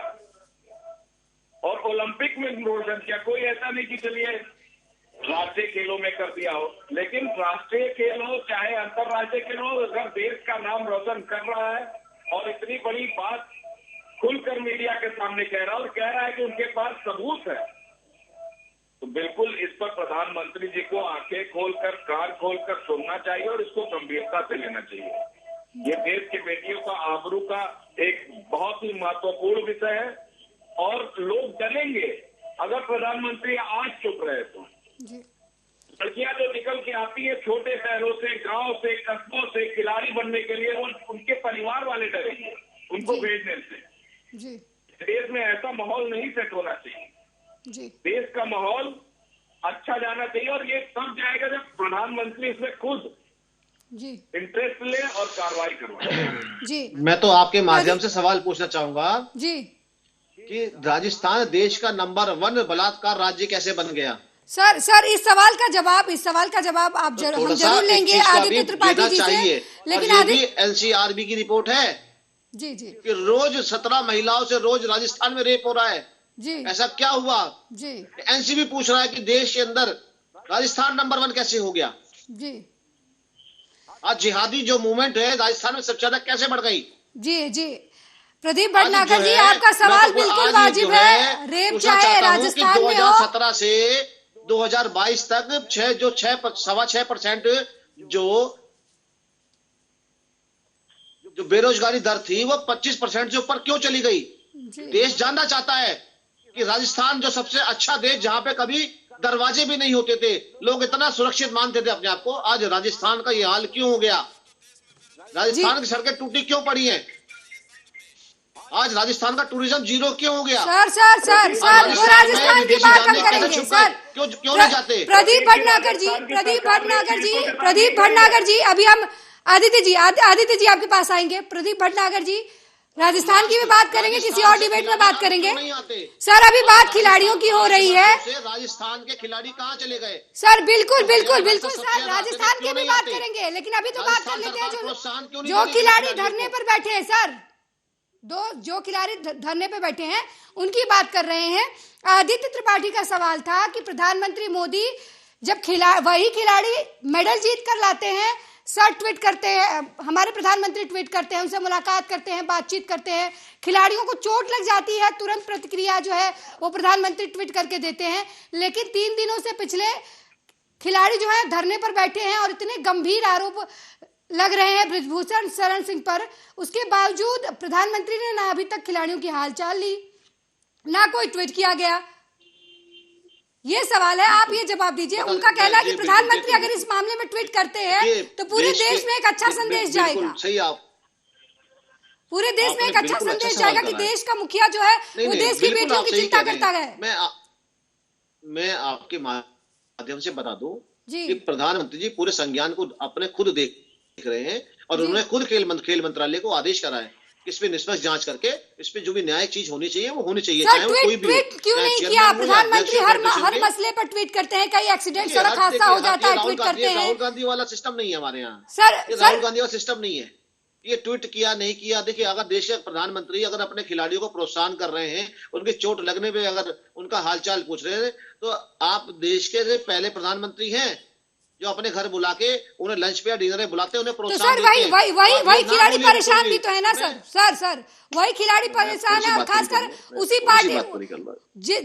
और ओलंपिक में रोशन किया, कोई ऐसा नहीं कि चलिए राष्ट्रीय खेलों में कर दिया हो, लेकिन राष्ट्रीय खेल हो चाहे अंतर्राष्ट्रीय खेल हो, अगर देश का नाम रोशन कर रहा है और इतनी बड़ी बात खुलकर मीडिया के सामने कह रहा है और कह रहा है कि उनके पास सबूत है, तो बिल्कुल इस पर प्रधानमंत्री जी को आंखें खोलकर कान खोलकर सुनना चाहिए और इसको गंभीरता से लेना चाहिए। ये देश की बेटियों का आबरू का एक बहुत ही महत्वपूर्ण विषय है और लोग डरेंगे अगर प्रधानमंत्री आज चुप रहे तो। लड़कियां जो निकल के आती है छोटे शहरों से, गांव से, कस्बों से खिलाड़ी बनने के लिए, वो उनके परिवार वाले डरेंगे उनको भेजने से। देश में ऐसा माहौल नहीं सेट होना चाहिए। देश का माहौल अच्छा जाना चाहिए और ये तब जाएगा जब प्रधानमंत्री इसमें खुद इंटरेस्ट ले और कार्रवाई करवाए। मैं तो आपके माध्यम से सवाल पूछना चाहूंगा कि राजस्थान देश का नंबर 1 बलात्कार राज्य कैसे बन गया? सर इस सवाल का जवाब आप हम जरूर लेंगे आदित्य त्रिपाठी जी से, लेकिन आदित्य एनसीआरबी की रिपोर्ट है जी कि रोज 17 महिलाओं से रोज राजस्थान में रेप हो रहा है जी। ऐसा क्या हुआ जी? एनसीबी पूछ रहा है कि देश के अंदर राजस्थान नंबर 1 कैसे हो गया जी? आज जिहादी जो मूवमेंट है राजस्थान में सबसे ज्यादा कैसे बढ़ गई? जी प्रदीप भटनागर जी, आपका सवाल बिल्कुल वाजिब है। रेप चाहे राजस्थान में हो। 2017 से 2022 तक 6.6% जो बेरोजगारी दर थी वो 25% से ऊपर क्यों चली गई? देश जानना चाहता है कि राजस्थान जो सबसे अच्छा देश जहां पे कभी दरवाजे भी नहीं होते थे, लोग इतना सुरक्षित मानते थे अपने आप को, आज राजस्थान का ये हाल क्यों हो गया? राजस्थान की सड़कें टूटी क्यों पड़ी हैं? आज राजस्थान का टूरिज्म जीरो क्यों हो गया? सर वो राजस्थान की बात हम करेंगे सर। क्यों नहीं जाते? प्रदीप भटनागर जी अभी हम आदित्य जी आपके पास आएंगे। प्रदीप भटनागर जी, राजस्थान की भी बात करेंगे, किसी और डिबेट में बात करेंगे। सर अभी बात खिलाड़ियों की हो रही है। राजस्थान के खिलाड़ी कहाँ चले गए? सर बिल्कुल सर, राजस्थान की भी बात करेंगे, लेकिन अभी तो बात कर लेते हैं जो खिलाड़ी धरने पर बैठे हैं। सर जो खिलाड़ी धरने पे बैठे हैं उनकी बात कर रहे हैं। आदित्य त्रिपाठी का सवाल था कि प्रधानमंत्री मोदी जब वही खिलाड़ी मेडल जीत कर लाते हैं, सर ट्वीट करते हैं, हमारे प्रधानमंत्री ट्वीट करते हैं, उनसे मुलाकात करते हैं, बातचीत करते हैं, खिलाड़ियों को चोट लग जाती है, तुरंत प्रतिक्रिया जो है वो प्रधानमंत्री ट्वीट करके देते हैं। लेकिन 3 दिनों से पिछले खिलाड़ी जो है धरने पर बैठे हैं और इतने गंभीर आरोप लग रहे हैं बृजभूषण शरण सिंह पर, उसके बावजूद प्रधानमंत्री ने ना अभी तक खिलाड़ियों की हालचाल ली, ना कोई ट्वीट किया गया। ये सवाल है, आप ये जवाब दीजिए। उनका कहना है कि प्रधानमंत्री अगर इस मामले में ट्वीट करते हैं तो पूरे देश में एक अच्छा संदेश जाएगा। सही आप पूरे देश में एक अच्छा संदेश जाएगा कि देश का मुखिया जो है वो देश की बेटियों की चिंता करता है। मैं आपके माध्यम से बता दूं कि प्रधानमंत्री जी पूरे संज्ञान को अपने खुद देख रहे हैं और उन्होंने खुद खेल मंत्रालय को आदेश करा है इस पे निष्पक्ष जांच करके इस पे जो भी न्यायिक चीज होनी चाहिए वो होनी चाहिए। चाहे वो कोई भी ट्वीट क्यों नहीं किया? प्रधानमंत्री हर मसले पर ट्वीट करते हैं, कई एक्सीडेंट सड़क हादसा हो जाता है ट्वीट करते हैं। राहुल गांधी वाला सिस्टम नहीं है हमारे यहाँ सर, राहुल गांधी वाला सिस्टम नहीं है। ये ट्वीट किया नहीं किया, देखिए अगर देश के प्रधानमंत्री अगर अपने खिलाड़ियों को प्रोत्साहन कर रहे हैं, उनकी चोट लगने पे अगर उनका हालचाल पूछ रहे हैं, तो आप देश के पहले प्रधानमंत्री हैं जो अपने घर बुला के उन्हें लंच पे या डिनर में बुलाते हैं, उन्हें प्रोत्साहन देते हैं। वही खिलाड़ी परेशान भी तो है ना सर वही खिलाड़ी परेशान है, और खासकर उसी पार्टी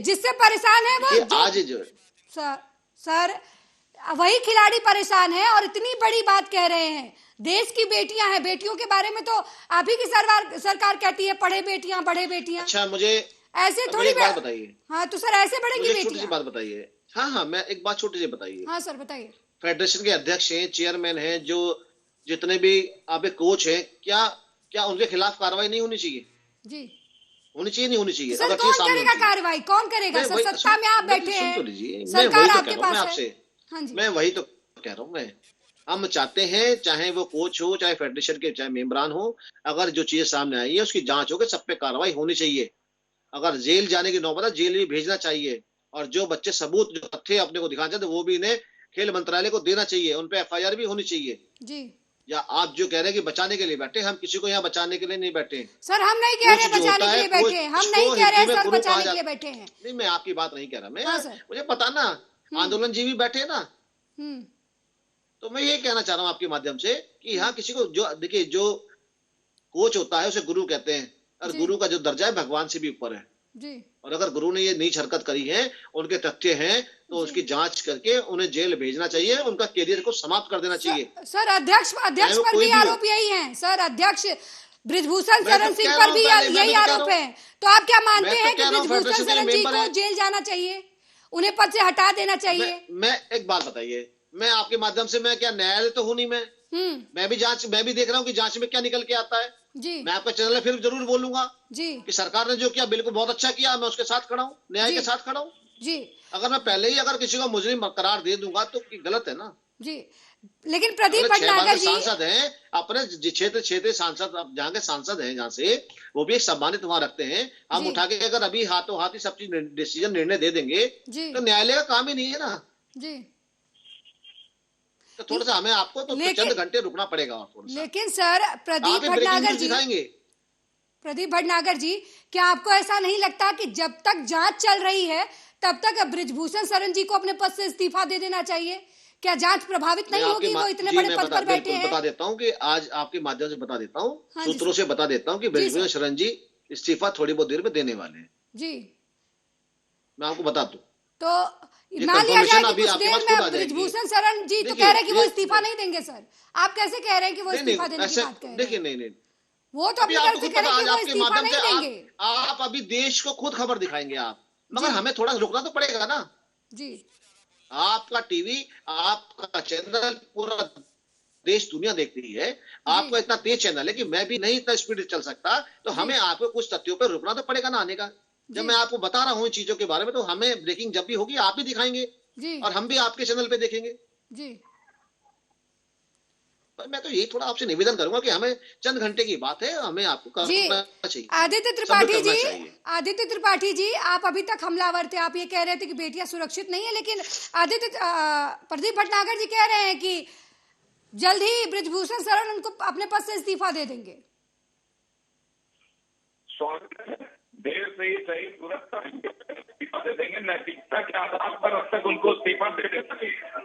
जिससे परेशान है वो आज जो सर वही खिलाड़ी परेशान है और इतनी बड़ी बात कह रहे हैं। देश की बेटियां हैं, बेटियों के बारे में तो आप ही की सरकार कहती है पढ़े बेटियां बढ़े बेटियां। अच्छा, मुझे ऐसे थोड़ी बात बताइए। हाँ तो सर ऐसे बढ़ेंगी बेटियां? छोटी सी बात बताइए। हाँ मैं एक बात छोटी सी बताइए। हाँ सर बताइए। फेडरेशन के अध्यक्ष हैं, चेयरमैन हैं, जो जितने भी आप कोच हैं, क्या उनके खिलाफ कार्रवाई नहीं होनी चाहिए? जी होनी चाहिए, नहीं होनी चाहिए? सर अगर कौन करेगा कार्रवाई, कौन करेगा? सर सत्ता में आप बैठे हैं, सरकार आपके पास है। हाँ जी, मैं वही तो कह रहा हूँ। मैं हम चाहते हैं चाहे वो कोच हो, चाहे फेडरेशन के चाहे मेंबरान हो, अगर जो चीजें सामने आई है उसकी जांच हो के सब पे कार्रवाई होनी चाहिए। अगर जेल जाने की नौबत है, जेल भी भेजना चाहिए, और जो बच्चे सबूत जो तथ्य अपने को दिखाना चाहते वो भी इन्हें खेल मंत्रालय को देना चाहिए, उन पे एफआईआर भी होनी चाहिए जी। या आप जो कह रहे हैं कि बचाने के लिए बैठे, हम किसी को यहाँ बचाने के लिए नहीं बैठे। सर हम नहीं कह रहे बचाने के लिए बैठे, हम नहीं कह रहे सर बचाने के लिए बैठे हैं। नहीं, मैं आपकी बात नहीं कह रहा, मैं हाँ, मुझे पता ना, आंदोलन जीवी बैठे ना, तो मैं ये कहना चाह रहा हूँ आपके माध्यम से कि यहाँ किसी को, जो देखिए जो कोच होता है उसे गुरु कहते हैं, और गुरु का जो दर्जा है भगवान से भी ऊपर है जी। और अगर गुरु ने ये नीच हरकत करी है, उनके तथ्य हैं, तो उसकी जांच करके उन्हें जेल भेजना चाहिए, उनका कैरियर को समाप्त कर देना चाहिए। सर अध्यक्ष पर भी आरोप यही है सर, अध्यक्ष ब्रिजभूषण शरण सिंह पर भी यही आरोप है। तो आप क्या मानते हैं कि ब्रिजभूषण शरण जी को जेल जाना चाहिए, उन्हें पद से हटा देना चाहिए? मैं एक बात बताइए, मैं आपके माध्यम से, मैं क्या न्यायालय तो हूं नहीं, मैं भी देख रहा हूँ कि जांच में क्या निकल के आता है जी। मैं आपका चैनल फिर जरूर बोलूंगा जी कि सरकार ने जो किया बिल्कुल बहुत अच्छा किया, मैं उसके साथ खड़ा हूँ, न्याय के साथ खड़ा हूँ जी। अगर मैं पहले ही अगर किसी को मुजरिम करार दे दूंगा तो गलत है ना जी। लेकिन प्रदीप भटनागर जी सांसद हैं, अपने क्षेत्र सांसद, जहाँ के सांसद हैं, जहाँ से वो भी एक सम्मानित वहां रखते हैं, हम उठा के अगर अभी हाथों हाथ ही सब चीज डिसीजन निर्णय दे देंगे तो न्यायालय का काम ही नहीं है ना जी। तो थोड़ा सा हमें आपको तो चंद घंटे रुकना पड़ेगा और थोड़ा सा। लेकिन सर प्रदीप भटनागर जी क्या आपको ऐसा नहीं लगता कि जब तक जांच चल रही है तब तक ब्रिजभूषण शरण जी को अपने पद से इस्तीफा दे देना चाहिए? क्या जांच प्रभावित नहीं होगी? वो इतने बड़े पद पर बैठे हैं। बता देता हूँ कि आज आपके माध्यम से बता देता हूँ, सूत्रों से बता देता हूँ कि ब्रिजभूषण शरण जी इस्तीफा थोड़ी बहुत देर में देने वाले हैं जी। मैं आपको बता दूं तो मान लिया जाए कि कुछ देर में ब्रिजभूषण शरण जी तो कह रहे हैं कि वो इस्तीफा नहीं देंगे। सर आप कैसे कह रहे हैं कि वो इस्तीफा देने की बात कह रहे हैं? देखिए नहीं, वो तो अपनी तरफ से कह रहे हैं कि वो इस्तीफा नहीं देंगे। आप अभी देश को खुद खबर दिखाएंगे आप, मगर हमें थोड़ा रुकना तो पड़ेगा ना जी। आपका टीवी, आपका चैनल पूरा देश दुनिया देख रही है, आपका इतना तेज चैनल है कि मैं भी नहीं इतना स्पीड चल सकता, तो हमें आपको कुछ तथ्यों पर रुकना तो पड़ेगा ना आने का। जब मैं आपको बता रहा हूँ चीजों के बारे में, तो हमें ब्रेकिंग जब भी होगी आप भी दिखाएंगे जी। और हम भी आपके चैनल पे देखेंगे जी। पर मैं तो यही थोड़ा आपसे निवेदन करूंगा कि हमें चंद घंटे की बात है, हमें आपको करना चाहिए। आदित्य त्रिपाठी जी आप अभी तक हमलावर थे, आप ये कह रहे थे कि बेटियां सुरक्षित नहीं है, लेकिन प्रदीप भटनागर जी कह रहे हैं कि जल्द ही ब्रिजभूषण शरण उनको अपने पद से इस्तीफा दे देंगे। देर से ही सही तुरंत इस्तीफा दे देंगे, नैतिकता के आधार पर अब तक उनको इस्तीफा दे देते हैं।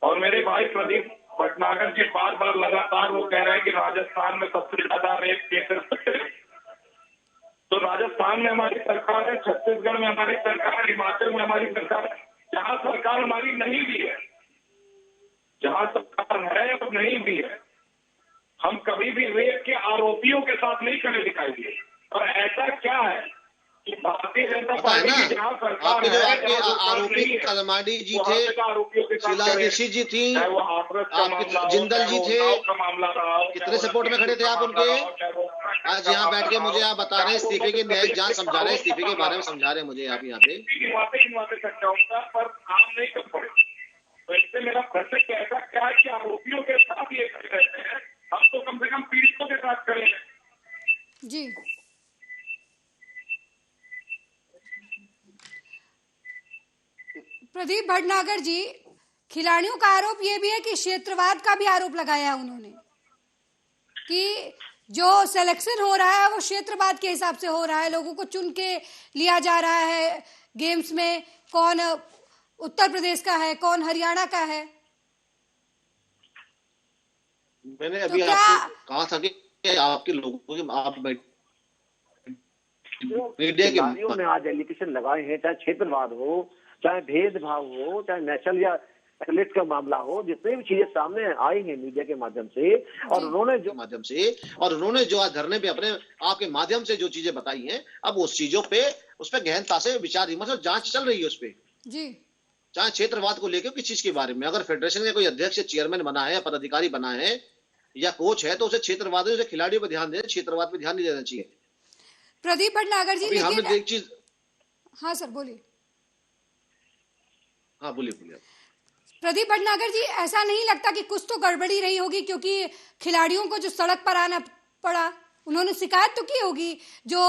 और मेरे भाई प्रदीप भटनागर जी बार बार लगातार वो कह रहे हैं कि राजस्थान में सबसे ज्यादा रेप केसेस, तो राजस्थान में हमारी सरकार है, छत्तीसगढ़ में हमारी सरकार, हिमाचल में हमारी सरकार, जहाँ सरकार हमारी नहीं भी है, जहाँ सरकार है और नहीं भी है, हम कभी भी रेप के आरोपियों के साथ नहीं खड़े दिखाई दिए। और ऐसा क्या है कि भारतीय जनता पार्टी की जहाँ सरकार है, आरोपी कलमाडी जी थे, शीला दीक्षित जी थी, जिंदल जी थे, कितने सपोर्ट में खड़े थे आप उनके? आज यहाँ बैठ के मुझे आप बता रहे हैं इस्तीफे की न्यायिक जांच समझा रहे हैं, इस्तीफे के बारे में समझा रहे हैं मुझे आप यहाँ पे पर काम नहीं कर पाए। तो इससे मेरा प्रश्न ऐसा क्या है कि आरोपियों के साथ ये रहते हैं, हम तो कम से कम पीड़ितों के साथ खड़े हैं जी। प्रदीप भटनागर जी खिलाड़ियों का आरोप ये भी है कि क्षेत्रवाद का भी आरोप लगाया है उन्होंने कि जो सिलेक्शन हो रहा है वो क्षेत्रवाद के हिसाब से हो रहा है, लोगों को चुन के लिया जा रहा है गेम्स में, कौन उत्तर प्रदेश का है, कौन हरियाणा का है। मैंने अभी आपको कहा था कि आपके लोगों के आप मीडिया के में आज एलिगेशन लगाए हैं, चाहे क्षेत्रवाद हो, चाहे भेदभाव हो, चाहे नेशनल या एथलीट का मामला हो, जितने भी चीजें सामने आई हैं मीडिया के माध्यम से, और उन्होंने जो आज धरने पे अपने आपके माध्यम से जो चीजें बताई हैं, अब उस चीजों पे, उस पर गहनता से विचार विमर्श और जांच चल रही है उस पे जी। चाहे क्षेत्रवाद को लेकर किस चीज के बारे में, अगर फेडरेशन का कोई अध्यक्ष चेयरमैन बना है, पदाधिकारी बना है या कोच है, तो उसे क्षेत्रवाद, उसे खिलाड़ियों पर ध्यान देना, क्षेत्रवाद पे ध्यान नहीं देना चाहिए। प्रदीप भटनागर जी, हमने लेकिन एक चीज, हाँ सर बोलिए। हाँ बोलिए। प्रदीप भटनागर जी, ऐसा नहीं लगता कि कुछ तो गड़बड़ी रही होगी, क्योंकि खिलाड़ियों को जो सड़क पर आना पड़ा, उन्होंने शिकायत तो की होगी। जो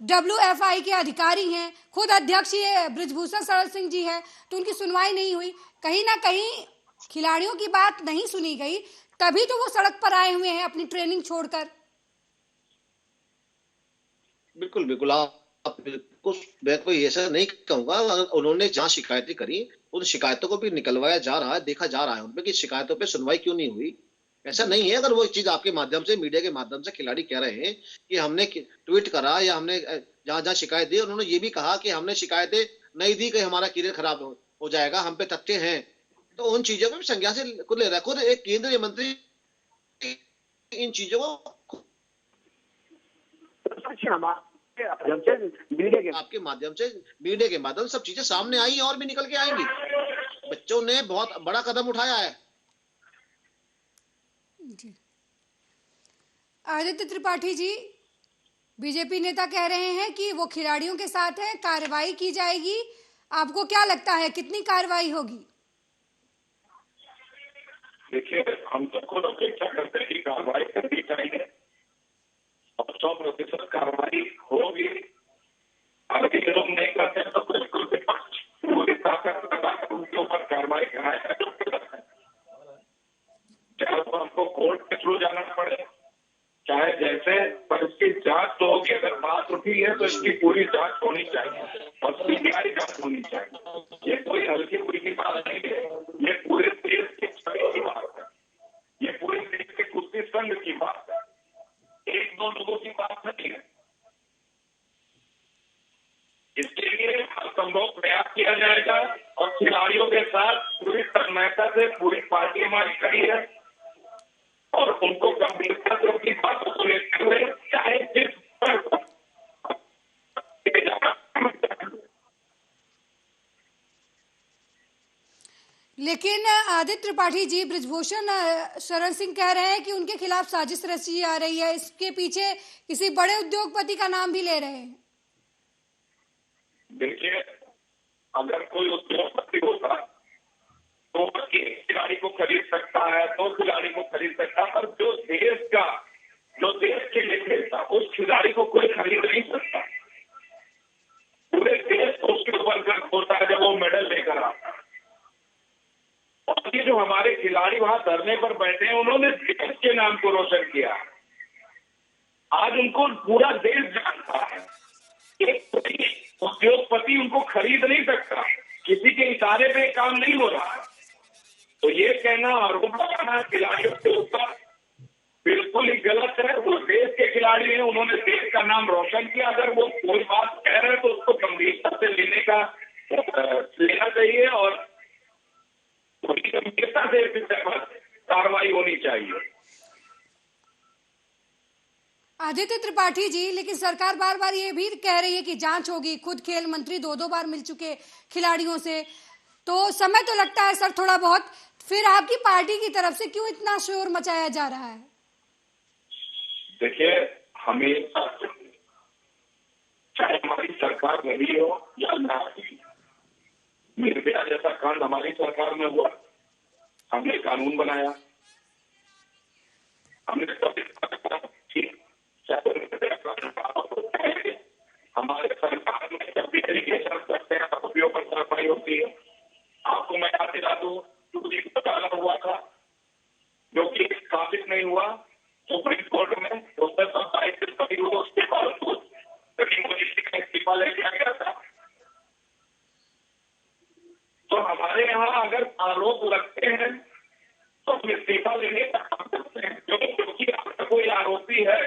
WFI के अधिकारी हैं, खुद अध्यक्ष ये बृजभूषण शरण सिंह जी है, तो उनकी सुनवाई नहीं हुई। कहीं ना कहीं खिलाड़ियों की बात नहीं सुनी गई, तभी तो वो सड़क पर आए हुए हैं अपनी ट्रेनिंग छोड़कर। बिल्कुल आप बिल्कुल, मैं कोई ऐसा नहीं कहूंगा। उन्होंने जहाँ शिकायतें करी, उन शिकायतों को भी निकलवाया जा रहा है, देखा जा रहा है उनपे कि शिकायतों पे सुनवाई क्यों नहीं हुई। ऐसा नहीं है, अगर वो चीज आपके माध्यम से, मीडिया के माध्यम से खिलाड़ी कह रहे हैं कि हमने ट्वीट करा या हमने जहां जहां शिकायत दी, उन्होंने ये भी कहा कि हमने शिकायतें नहीं दी कि हमारा करियर खराब हो जाएगा, हम पे तथ्य हैं, तो उन चीजों को भी संज्ञान से खुद ले रहा है। खुद एक केंद्रीय मंत्री इन चीजों को आपके माध्यम से, मीडिया के माध्यम से सब चीजें सामने आई और भी निकल के आएंगी। बच्चों ने बहुत बड़ा कदम उठाया है। आदित्य त्रिपाठी जी, बीजेपी नेता कह रहे हैं कि वो खिलाड़ियों के साथ है, कार्रवाई की जाएगी। आपको क्या लगता है कितनी कार्रवाई होगी? देखिए, हम तो खुद अपेक्षा करते हैं कि कार्रवाई करनी चाहिए और 100% कार्रवाई होगी। अगर ये लोग नहीं करते तो बिल्कुल विपक्ष पूरी ताकत लगाकर उनके ऊपर कार्रवाई कराएगा। चाहे तो हमको कोर्ट के थ्रू जाना पड़े, चाहे जैसे, पर इसकी जांच तो होगी। अगर बात उठी है तो इसकी पूरी जांच होनी चाहिए और सीबीआई जांच होनी चाहिए। ये कोई हल्की फुल्की बात नहीं है, ये पूरे देश की छवि की बात है, ये पूरे देश के कुश्ती संघ की बात है, एक दो लोगों की बात नहीं है। इसके लिए असंभव प्रयास किया जाएगा और खिलाड़ियों के साथ पूरी तन्मयता से पूरी पार्टी हमारी खड़ी है और उनको गंभीरता से उनकी बातों को लेते हुए चाहे जिस पर लेकिन आदित्य त्रिपाठी जी, बृजभूषण शरण सिंह कह रहे हैं कि उनके खिलाफ साजिश रची जा रही है, इसके पीछे किसी बड़े उद्योगपति का नाम भी ले रहे हैं। देखिए, अगर कोई उद्योगपति होता तो खिलाड़ी को खरीद सकता है, तो खिलाड़ी को खरीद सकता है, पर जो देश के लिए था उस खिलाड़ी को कोई खरीद नहीं सकता। पूरे देश को उसके ऊपर गर्व होता है जब वो मेडल लेकर आता है। और ये जो हमारे खिलाड़ी वहां धरने पर बैठे हैं, उन्होंने देश के नाम को रोशन किया। आज उनको पूरा देश जानता है। एक उद्योगपति उनको खरीद नहीं सकता, किसी के इशारे पे काम नहीं हो रहा है। तो ये कहना, आरोप लगाना खिलाड़ियों के ऊपर बिल्कुल ही गलत है। वो देश के खिलाड़ी हैं, उन्होंने देश का नाम रोशन किया। अगर वो कोई बात कह रहे हैं तो उसको गंभीरता से लेना चाहिए और पूरी गंभीरता से कार्रवाई होनी चाहिए। आदित्य त्रिपाठी जी, लेकिन सरकार बार बार ये भी कह रही है कि जांच होगी। खुद खेल मंत्री दो बार मिल चुके खिलाड़ियों से, तो समय तो लगता है सर थोड़ा बहुत। फिर आपकी पार्टी की तरफ से क्यों इतना शोर मचाया जा रहा है? देखिए, हमें चाहे हमारी सरकार रही हो या ना, निर्भया जैसा कांड हमारी सरकार में हुआ, हमने कानून बनाया, हमने हमारे सरकार में जब भी एलिगेशन करते हैं आरोपियों पर कार्रवाई होती है। आपको मैं याद दिला दूं, घोटाला हुआ था जो कि साबित नहीं हुआ सुप्रीम कोर्ट में, उसमें सब दायित्व हुआ, उसके बावजूद मोदी जी का इस्तीफा ले लिया गया था। तो हमारे यहाँ अगर आरोप लगते हैं तो इस्तीफा लेने का काम करते हैं, क्योंकि अगर कोई आरोपी है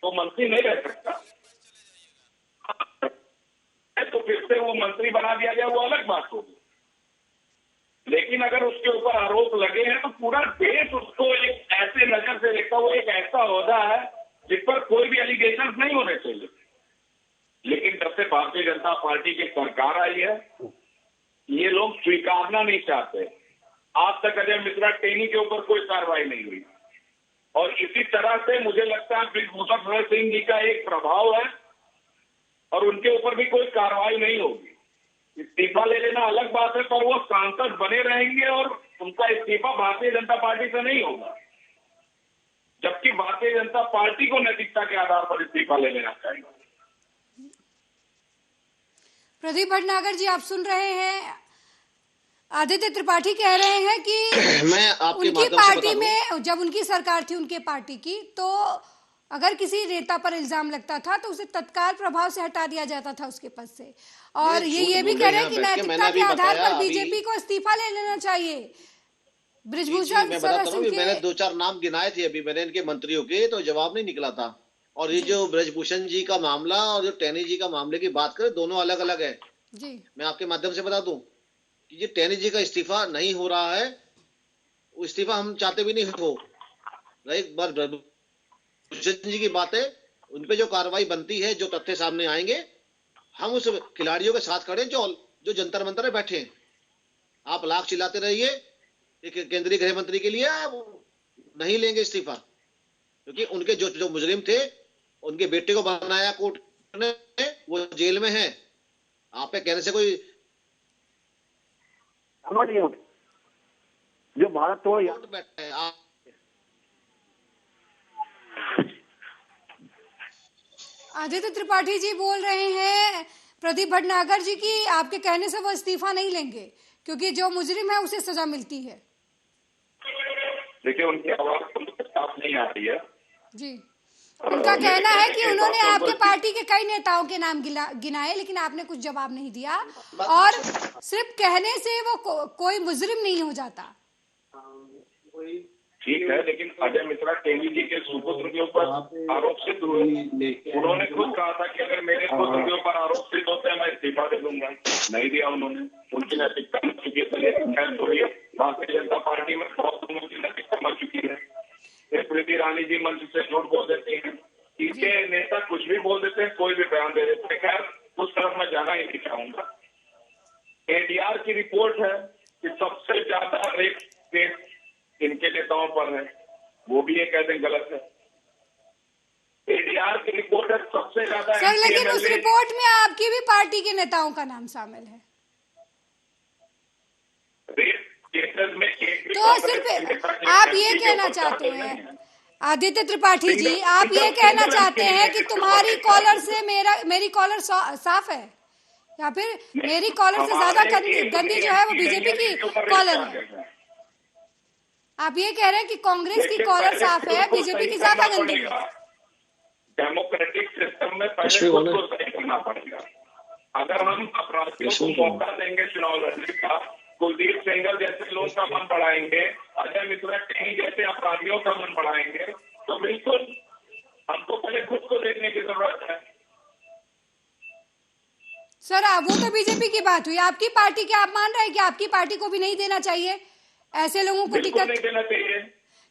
तो मंत्री नहीं रह सकता। तो फिर से वो मंत्री बना दिया गया, वो अलग बात होगी। लेकिन अगर उसके ऊपर आरोप लगे हैं तो पूरा देश उसको एक ऐसे नजर से देखता, वो एक ऐसा ओहदा है जिस पर कोई भी एलिगेशन नहीं होने चाहिए। लेकिन जब से भारतीय जनता पार्टी की सरकार आई है, ये लोग स्वीकारना नहीं चाहते। आज तक अजय मिश्रा टेनी के ऊपर कोई कार्रवाई नहीं हुई और इसी तरह से मुझे लगता है बृजभूषण शरण सिंह जी का एक प्रभाव है और उनके ऊपर भी कोई कार्रवाई नहीं होगी। इस्तीफा ले लेना अलग बात है, पर वो सांसद बने रहेंगे और उनका इस्तीफा भारतीय जनता पार्टी से नहीं होगा, जबकि भारतीय जनता पार्टी को नैतिकता के आधार पर इस्तीफा ले लेना चाहिए। प्रदीप भटनागर जी, आप सुन रहे हैं, आदित्य त्रिपाठी कह रहे हैं कि मैं उनकी पार्टी में जब उनकी सरकार थी उनके पार्टी की, तो अगर किसी नेता पर इल्जाम लगता था तो उसे तत्काल प्रभाव से हटा दिया जाता था उसके पद से। और ये भी कह रहे हैं कि नैतिकता के आधार पर बीजेपी को इस्तीफा ले लेना चाहिए। ब्रिजभूषण मैं बताता हूँ, मैंने 2-4 नाम गिनाए थे अभी मैंने इनके मंत्रियों के, तो जवाब नहीं निकला था। और ये जो ब्रिजभूषण जी का मामला और जो टेनी जी का मामले की बात करें, दोनों अलग अलग है जी। मैं आपके माध्यम से बता दूं कि ये टेनी जी का इस्तीफा नहीं हो रहा है, वो इस्तीफा हम चाहते भी नहीं हो। एक बार ब्रिजभूषण जी की बात है, उनपे जो कार्रवाई बनती है, जो तथ्य सामने आएंगे, हम उस खिलाड़ियों के साथ खड़े जो जंतर मंतर में बैठे हैं। आप लाख चिल्लाते रहिए केंद्रीय गृह मंत्री के लिए, आप नहीं लेंगे इस्तीफा, क्योंकि उनके जो मुजरिम थे, उनके बेटे को बनाया कोर्ट ने, वो जेल में है। आप पे कहने से कोई जो भारत तो बैठा है। आप आदित्य त्रिपाठी जी बोल रहे हैं प्रदीप भटनागर जी की आपके कहने से वो इस्तीफा नहीं लेंगे, क्योंकि जो मुजरिम है उसे सजा मिलती है। देखिए, उनकी आवाज साफ नहीं आ रही है जी। उनका कहना है कि उन्होंने आपके पार्टी के कई नेताओं के नाम गिनाए, लेकिन आपने कुछ जवाब नहीं दिया, और सिर्फ कहने से वो कोई मुजरिम नहीं हो जाता। ठीक है, लेकिन अजय मिश्रा टेनी जी के सुपुत्र के ऊपर आरोप सिद्ध हुए। उन्होंने खुद कहा था कि अगर मेरे पुत्र के ऊपर आरोप सिद्ध होते हैं मैं इस्तीफा दे दूंगा, नहीं दिया उन्होंने। उनकी नैतिकता मर चुकी है। भारतीय जनता पार्टी में बहुत लोगों की नैतिकता मर चुकी है। स्मृति ईरानी जी मंच से झूठ बोल देती हैं, इनके नेता कुछ भी बोल देते हैं, कोई भी बयान दे देते हैं। खैर, उस तरफ मैं जाना ही नहीं चाहूंगा। एडीआर की रिपोर्ट है कि सबसे ज्यादा रेप केस इनके नेताओं पर है, वो भी ये कहते हैं गलत है। एडीआर की रिपोर्ट है सबसे ज्यादा। सर, लेकिन उस रिपोर्ट में आपकी भी पार्टी के नेताओं का नाम शामिल है, तो सिर्फ आप ये कहना चाहते हैं आदित्य त्रिपाठी जी, आप ये कहना चाहते हैं कि तुम्हारी कॉलर से मेरी कॉलर साफ है, या फिर मेरी कॉलर से ज्यादा गंदी जो है वो बीजेपी की कॉलर है? आप ये कह रहे हैं कि कांग्रेस की कॉलर साफ है, बीजेपी की ज्यादा गंदी है? डेमोक्रेटिक सिस्टम में पहले खुद को सही करना पड़ेगा। अगर हम अपराधियों को मौका देंगे चुनाव लड़ने का, कुलदीप सेंगर जैसे लोगों का मन बढ़ाएंगे, अजय मिश्रा टेनी जैसे अपराधियों का मन बढ़ाएंगे, तो बिल्कुल हमको पहले खुद को देखने की जरूरत है। सर, वो तो बीजेपी की बात हुई, आपकी पार्टी क्या आप मान रहे हैं कि आपकी पार्टी को भी नहीं देना चाहिए ऐसे लोगों को टिकट? नहीं देना चाहिए,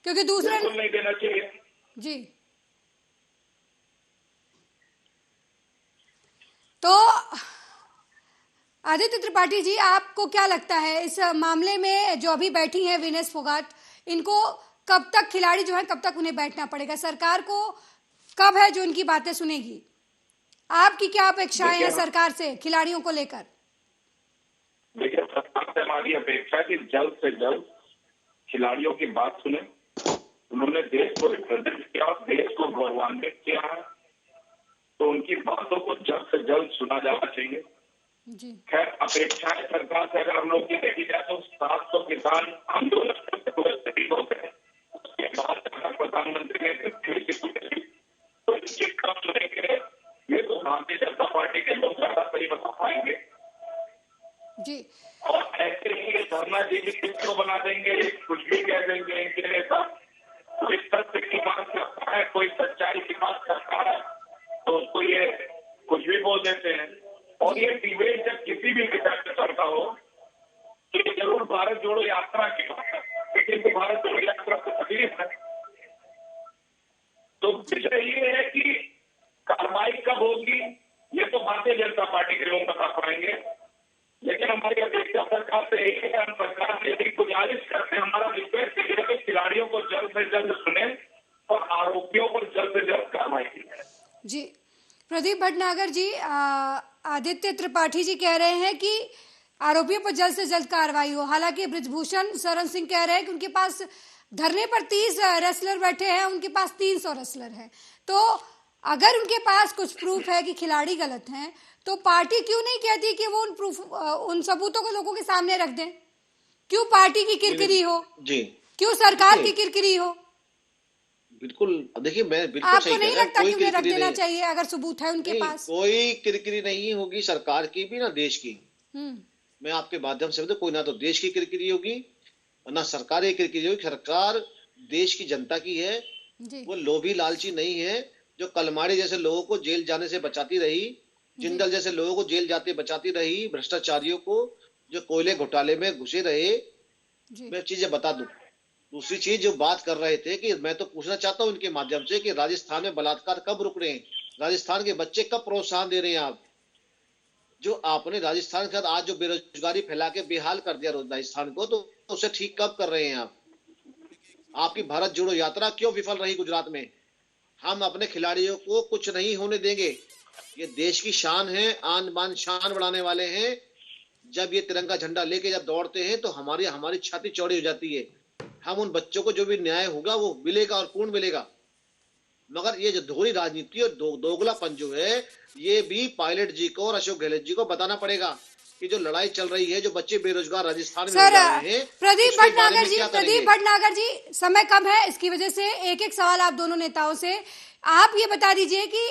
क्योंकि दूसरे नहीं देना चाहिए जी। तो आदित्य त्रिपाठी जी, आपको क्या लगता है इस मामले में जो अभी बैठी हैं विनेश फोगाट, इनको कब तक, खिलाड़ी जो है कब तक उन्हें बैठना पड़ेगा? सरकार को कब है जो इनकी बातें सुनेगी? आपकी क्या अपेक्षाएं हैं सरकार से खिलाड़ियों को लेकर? देखिए, सरकार से हमारी अपेक्षा है कि जल्द से जल्द खिलाड़ियों की बात सुने। उन्होंने देश को रिप्रेजेंट किया, देश को गौरवान्वित किया है, तो उनकी बातों को जल्द से जल्द सुना जाना चाहिए। खैर, अपेक्षाएं सरकार से अगर हम लोग की देखी जाए तो 700 किसान आंदोलन करते हुए शहीद हो गए। उसके बाद अगर प्रधानमंत्री ने तो इनकी कब सुनेंगे, ये तो भारतीय जनता पार्टी के लोग ज्यादा सही बता पाएंगे जी। और ऐसे ही धरना जी भी किसको बना देंगे, कुछ भी कह देंगे इनके नेता। कोई सत्य की बात करता है, कोई सच्चाई की बात करता है, तो उसको ये कुछ भी बोल देते हैं। और ये डिबेट जब किसी भी विषय पे चलता हो तो ये जरूर भारत जोड़ो यात्रा की बात है, लेकिन तो भारत जोड़ो यात्रा को तकलीफ है। तो विषय ये है कि कार्रवाई कब होगी ये तो भारतीय जनता पार्टी के लोग बता पाएंगे, लेकिन हमारी अपेक्षा सरकार से यही है, हम सरकार से यही गुजारिश करते हैं, हमारा रिक्वेस्ट है कि खिलाड़ियों को जल्द से जल्द सुने और आरोपियों पर जल्द से जल्द कार्रवाई की जाए। जी। प्रदीप भटनागर जी, आदित्य त्रिपाठी जी कह रहे हैं कि आरोपियों पर जल्द से जल्द कार्रवाई हो। हालांकि बृजभूषण शरण सिंह कह रहे हैं कि उनके पास धरने पर 30 रेसलर बैठे हैं, उनके पास 300 रेसलर हैं। तो अगर उनके पास कुछ प्रूफ है कि खिलाड़ी गलत हैं, तो पार्टी क्यों नहीं कहती कि वो उन सबूतों को लोगों के सामने रख दें? क्यों पार्टी की किरकिरी हो जी, क्यों सरकार की किरकिरी हो? बिल्कुल, देखिए मैं बिल्कुल आपको सही नहीं कह रहा, लगता कि कोई उन्हें रख किरकिरी देना नहीं, चाहिए अगर सबूत है उनके पास? कोई किरकिरी नहीं होगी, सरकार की भी ना देश की। मैं आपके माध्यम से कोई ना तो देश की किरकिरी होगी ना सरकार की किरकिरी होगी। सरकार देश की जनता की है, वो लोभी लालची नहीं है जो कलमाड़ी जैसे लोगों को जेल जाने से बचाती रही, जिंदल जैसे लोगों को जेल जाते बचाती रही, भ्रष्टाचारियों को जो कोयले घोटाले में घुसे रहे। मैं चीजें बता दूं। दूसरी चीज जो बात कर रहे थे कि मैं तो पूछना चाहता हूं इनके माध्यम से कि राजस्थान में बलात्कार कब रुक रहे हैं, राजस्थान के बच्चे कब प्रोत्साहन दे रहे हैं आप? जो आपने राजस्थान के साथ आज जो बेरोजगारी फैला के बेहाल कर दिया राजस्थान को, तो उसे ठीक कब कर रहे हैं आप? आपकी भारत जोड़ो यात्रा क्यों विफल रही गुजरात में? हम अपने खिलाड़ियों को कुछ नहीं होने देंगे। ये देश की शान है, आन बान शान बढ़ाने वाले हैं। जब ये तिरंगा झंडा लेके जब दौड़ते हैं तो हमारी छाती चौड़ी हो जाती है। हम उन बच्चों को जो भी न्याय होगा वो मिलेगा और पूर्ण मिलेगा। मगर ये जो दोहरी राजनीति और दोगलापन जो है, ये भी पायलट जी को और अशोक गहलोत जी को बताना पड़ेगा कि जो लड़ाई चल रही है, जो बच्चे बेरोजगार राजस्थान में हो रहे हैं। प्रदीप भटनागर जी, समय कम है, इसकी वजह से एक एक सवाल आप दोनों नेताओं से। आप ये बता दीजिए कि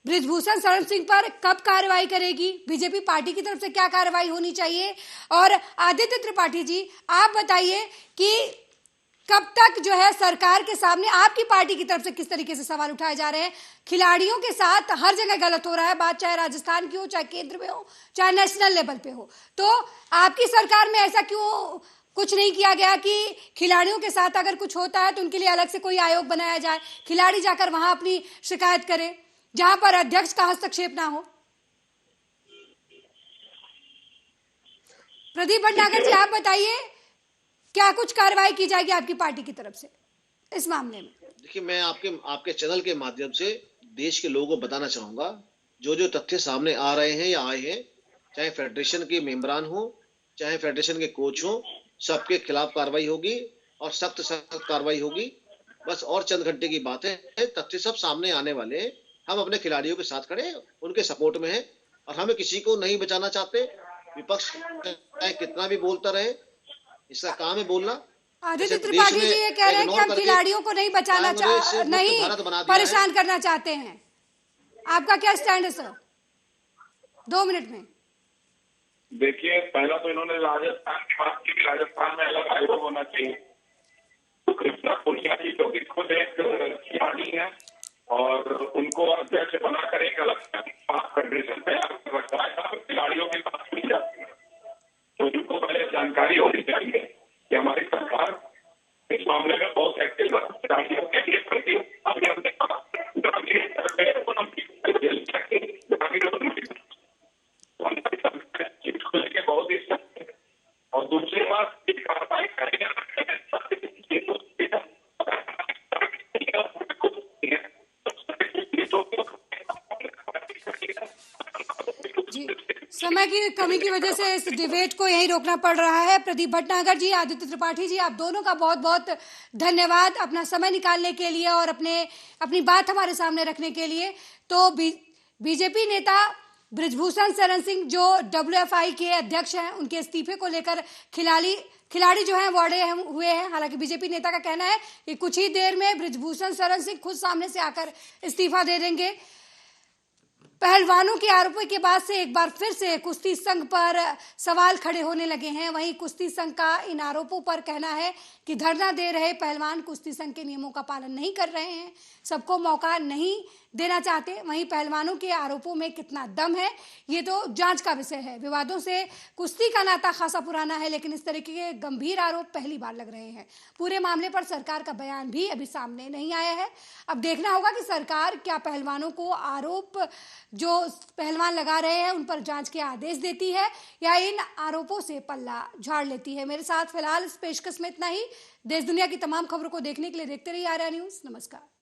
बृजभूषण शरण सिंह पर कब कार्रवाई करेगी बीजेपी पार्टी की तरफ से, क्या कार्रवाई होनी चाहिए? और आदित्य त्रिपाठी जी, आप बताइए कि कब तक जो है सरकार के सामने आपकी पार्टी की तरफ से किस तरीके से सवाल उठाए जा रहे हैं? खिलाड़ियों के साथ हर जगह गलत हो रहा है, बात चाहे राजस्थान की हो, चाहे केंद्र में हो, चाहे नेशनल लेवल पे हो। तो आपकी सरकार में ऐसा क्यों कुछ नहीं किया गया कि खिलाड़ियों के साथ अगर कुछ होता है तो उनके लिए अलग से कोई आयोग बनाया जाए, खिलाड़ी जाकर वहां अपनी शिकायत करें, जहां पर अध्यक्ष का हस्तक्षेप ना हो? प्रदीप भटनागर जी, आप बताइए, क्या कुछ कार्रवाई की जाएगी आपकी पार्टी की तरफ से इस मामले में? देखिए, मैं आपके चैनल के माध्यम से देश के लोगों को बताना चाहूंगा, जो तथ्य सामने आ रहे हैं या आए हैं, चाहे फेडरेशन के मेंबरान हो, चाहे फेडरेशन के कोच हो, सबके खिलाफ कार्रवाई होगी और सख्त कार्रवाई होगी। बस और चंद घंटे की बात है, तथ्य सब सामने आने वाले हैं। हम अपने खिलाड़ियों के साथ खड़े, उनके सपोर्ट में है और हमें किसी को नहीं बचाना चाहते। विपक्ष चाहे कितना भी बोलता रहे, इसका काम है बोलना। आदित्य त्रिपाठी जी ये कह रहे हैं कि हम खिलाड़ियों को नहीं बचाना नहीं परेशान करना चाहते हैं। आपका क्या स्टैंड है सर? 2 मिनट में। देखिए, पहला तो इन्होंने राजस्थान की बात की, राजस्थान में अलग आयोग होना चाहिए। तो कृष्णा पुनिया जी जो कि खुद एक खिलाड़ी है और उनको अध्यक्ष बनाकर एक अलग फेडरेशन तैयार कर रखा है, खिलाड़ियों की बात की जाती है। तो उनको पहले जानकारी होनी चाहिए कि हमारी सरकार इस मामले में बहुत एक्टिव है। खिलाड़ियों के लिए प्रति अभी हमने बहुत ही, और दूसरी बात कार्रवाई करेंगे जी, समय की कमी की वजह से इस डिबेट को यहीं रोकना पड़ रहा है। प्रदीप भटनागर जी, आदित्य त्रिपाठी जी, आप दोनों का बहुत बहुत धन्यवाद अपना समय निकालने के लिए और अपनी बात हमारे सामने रखने के लिए। तो बीजेपी नेता बृजभूषण शरण सिंह जो WFI के अध्यक्ष हैं, उनके इस्तीफे को लेकर खिलाड़ी जो हैं वो अड़े हुए हैं। हालांकि बीजेपी नेता का कहना है कि कुछ ही देर में बृजभूषण शरण सिंह खुद सामने से आकर इस्तीफा दे देंगे। पहलवानों के आरोपों के बाद से एक बार फिर से कुश्ती संघ पर सवाल खड़े होने लगे हैं। वहीं कुश्ती संघ का इन आरोपों पर कहना है कि धरना दे रहे पहलवान कुश्ती संघ के नियमों का पालन नहीं कर रहे हैं, सबको मौका नहीं देना चाहते। वहीं पहलवानों के आरोपों में कितना दम है, ये तो जांच का विषय है। विवादों से कुश्ती का नाता खासा पुराना है, लेकिन इस तरीके के गंभीर आरोप पहली बार लग रहे हैं। पूरे मामले पर सरकार का बयान भी अभी सामने नहीं आया है। अब देखना होगा कि सरकार क्या पहलवानों को आरोप जो पहलवान लगा रहे हैं उन पर जांच के आदेश देती है या इन आरोपों से पल्ला झाड़ लेती है। मेरे साथ फिलहाल इस पेशकश में इतना ही। देश दुनिया की तमाम खबरों को देखने के लिए देखते रहिए आर्या न्यूज। नमस्कार।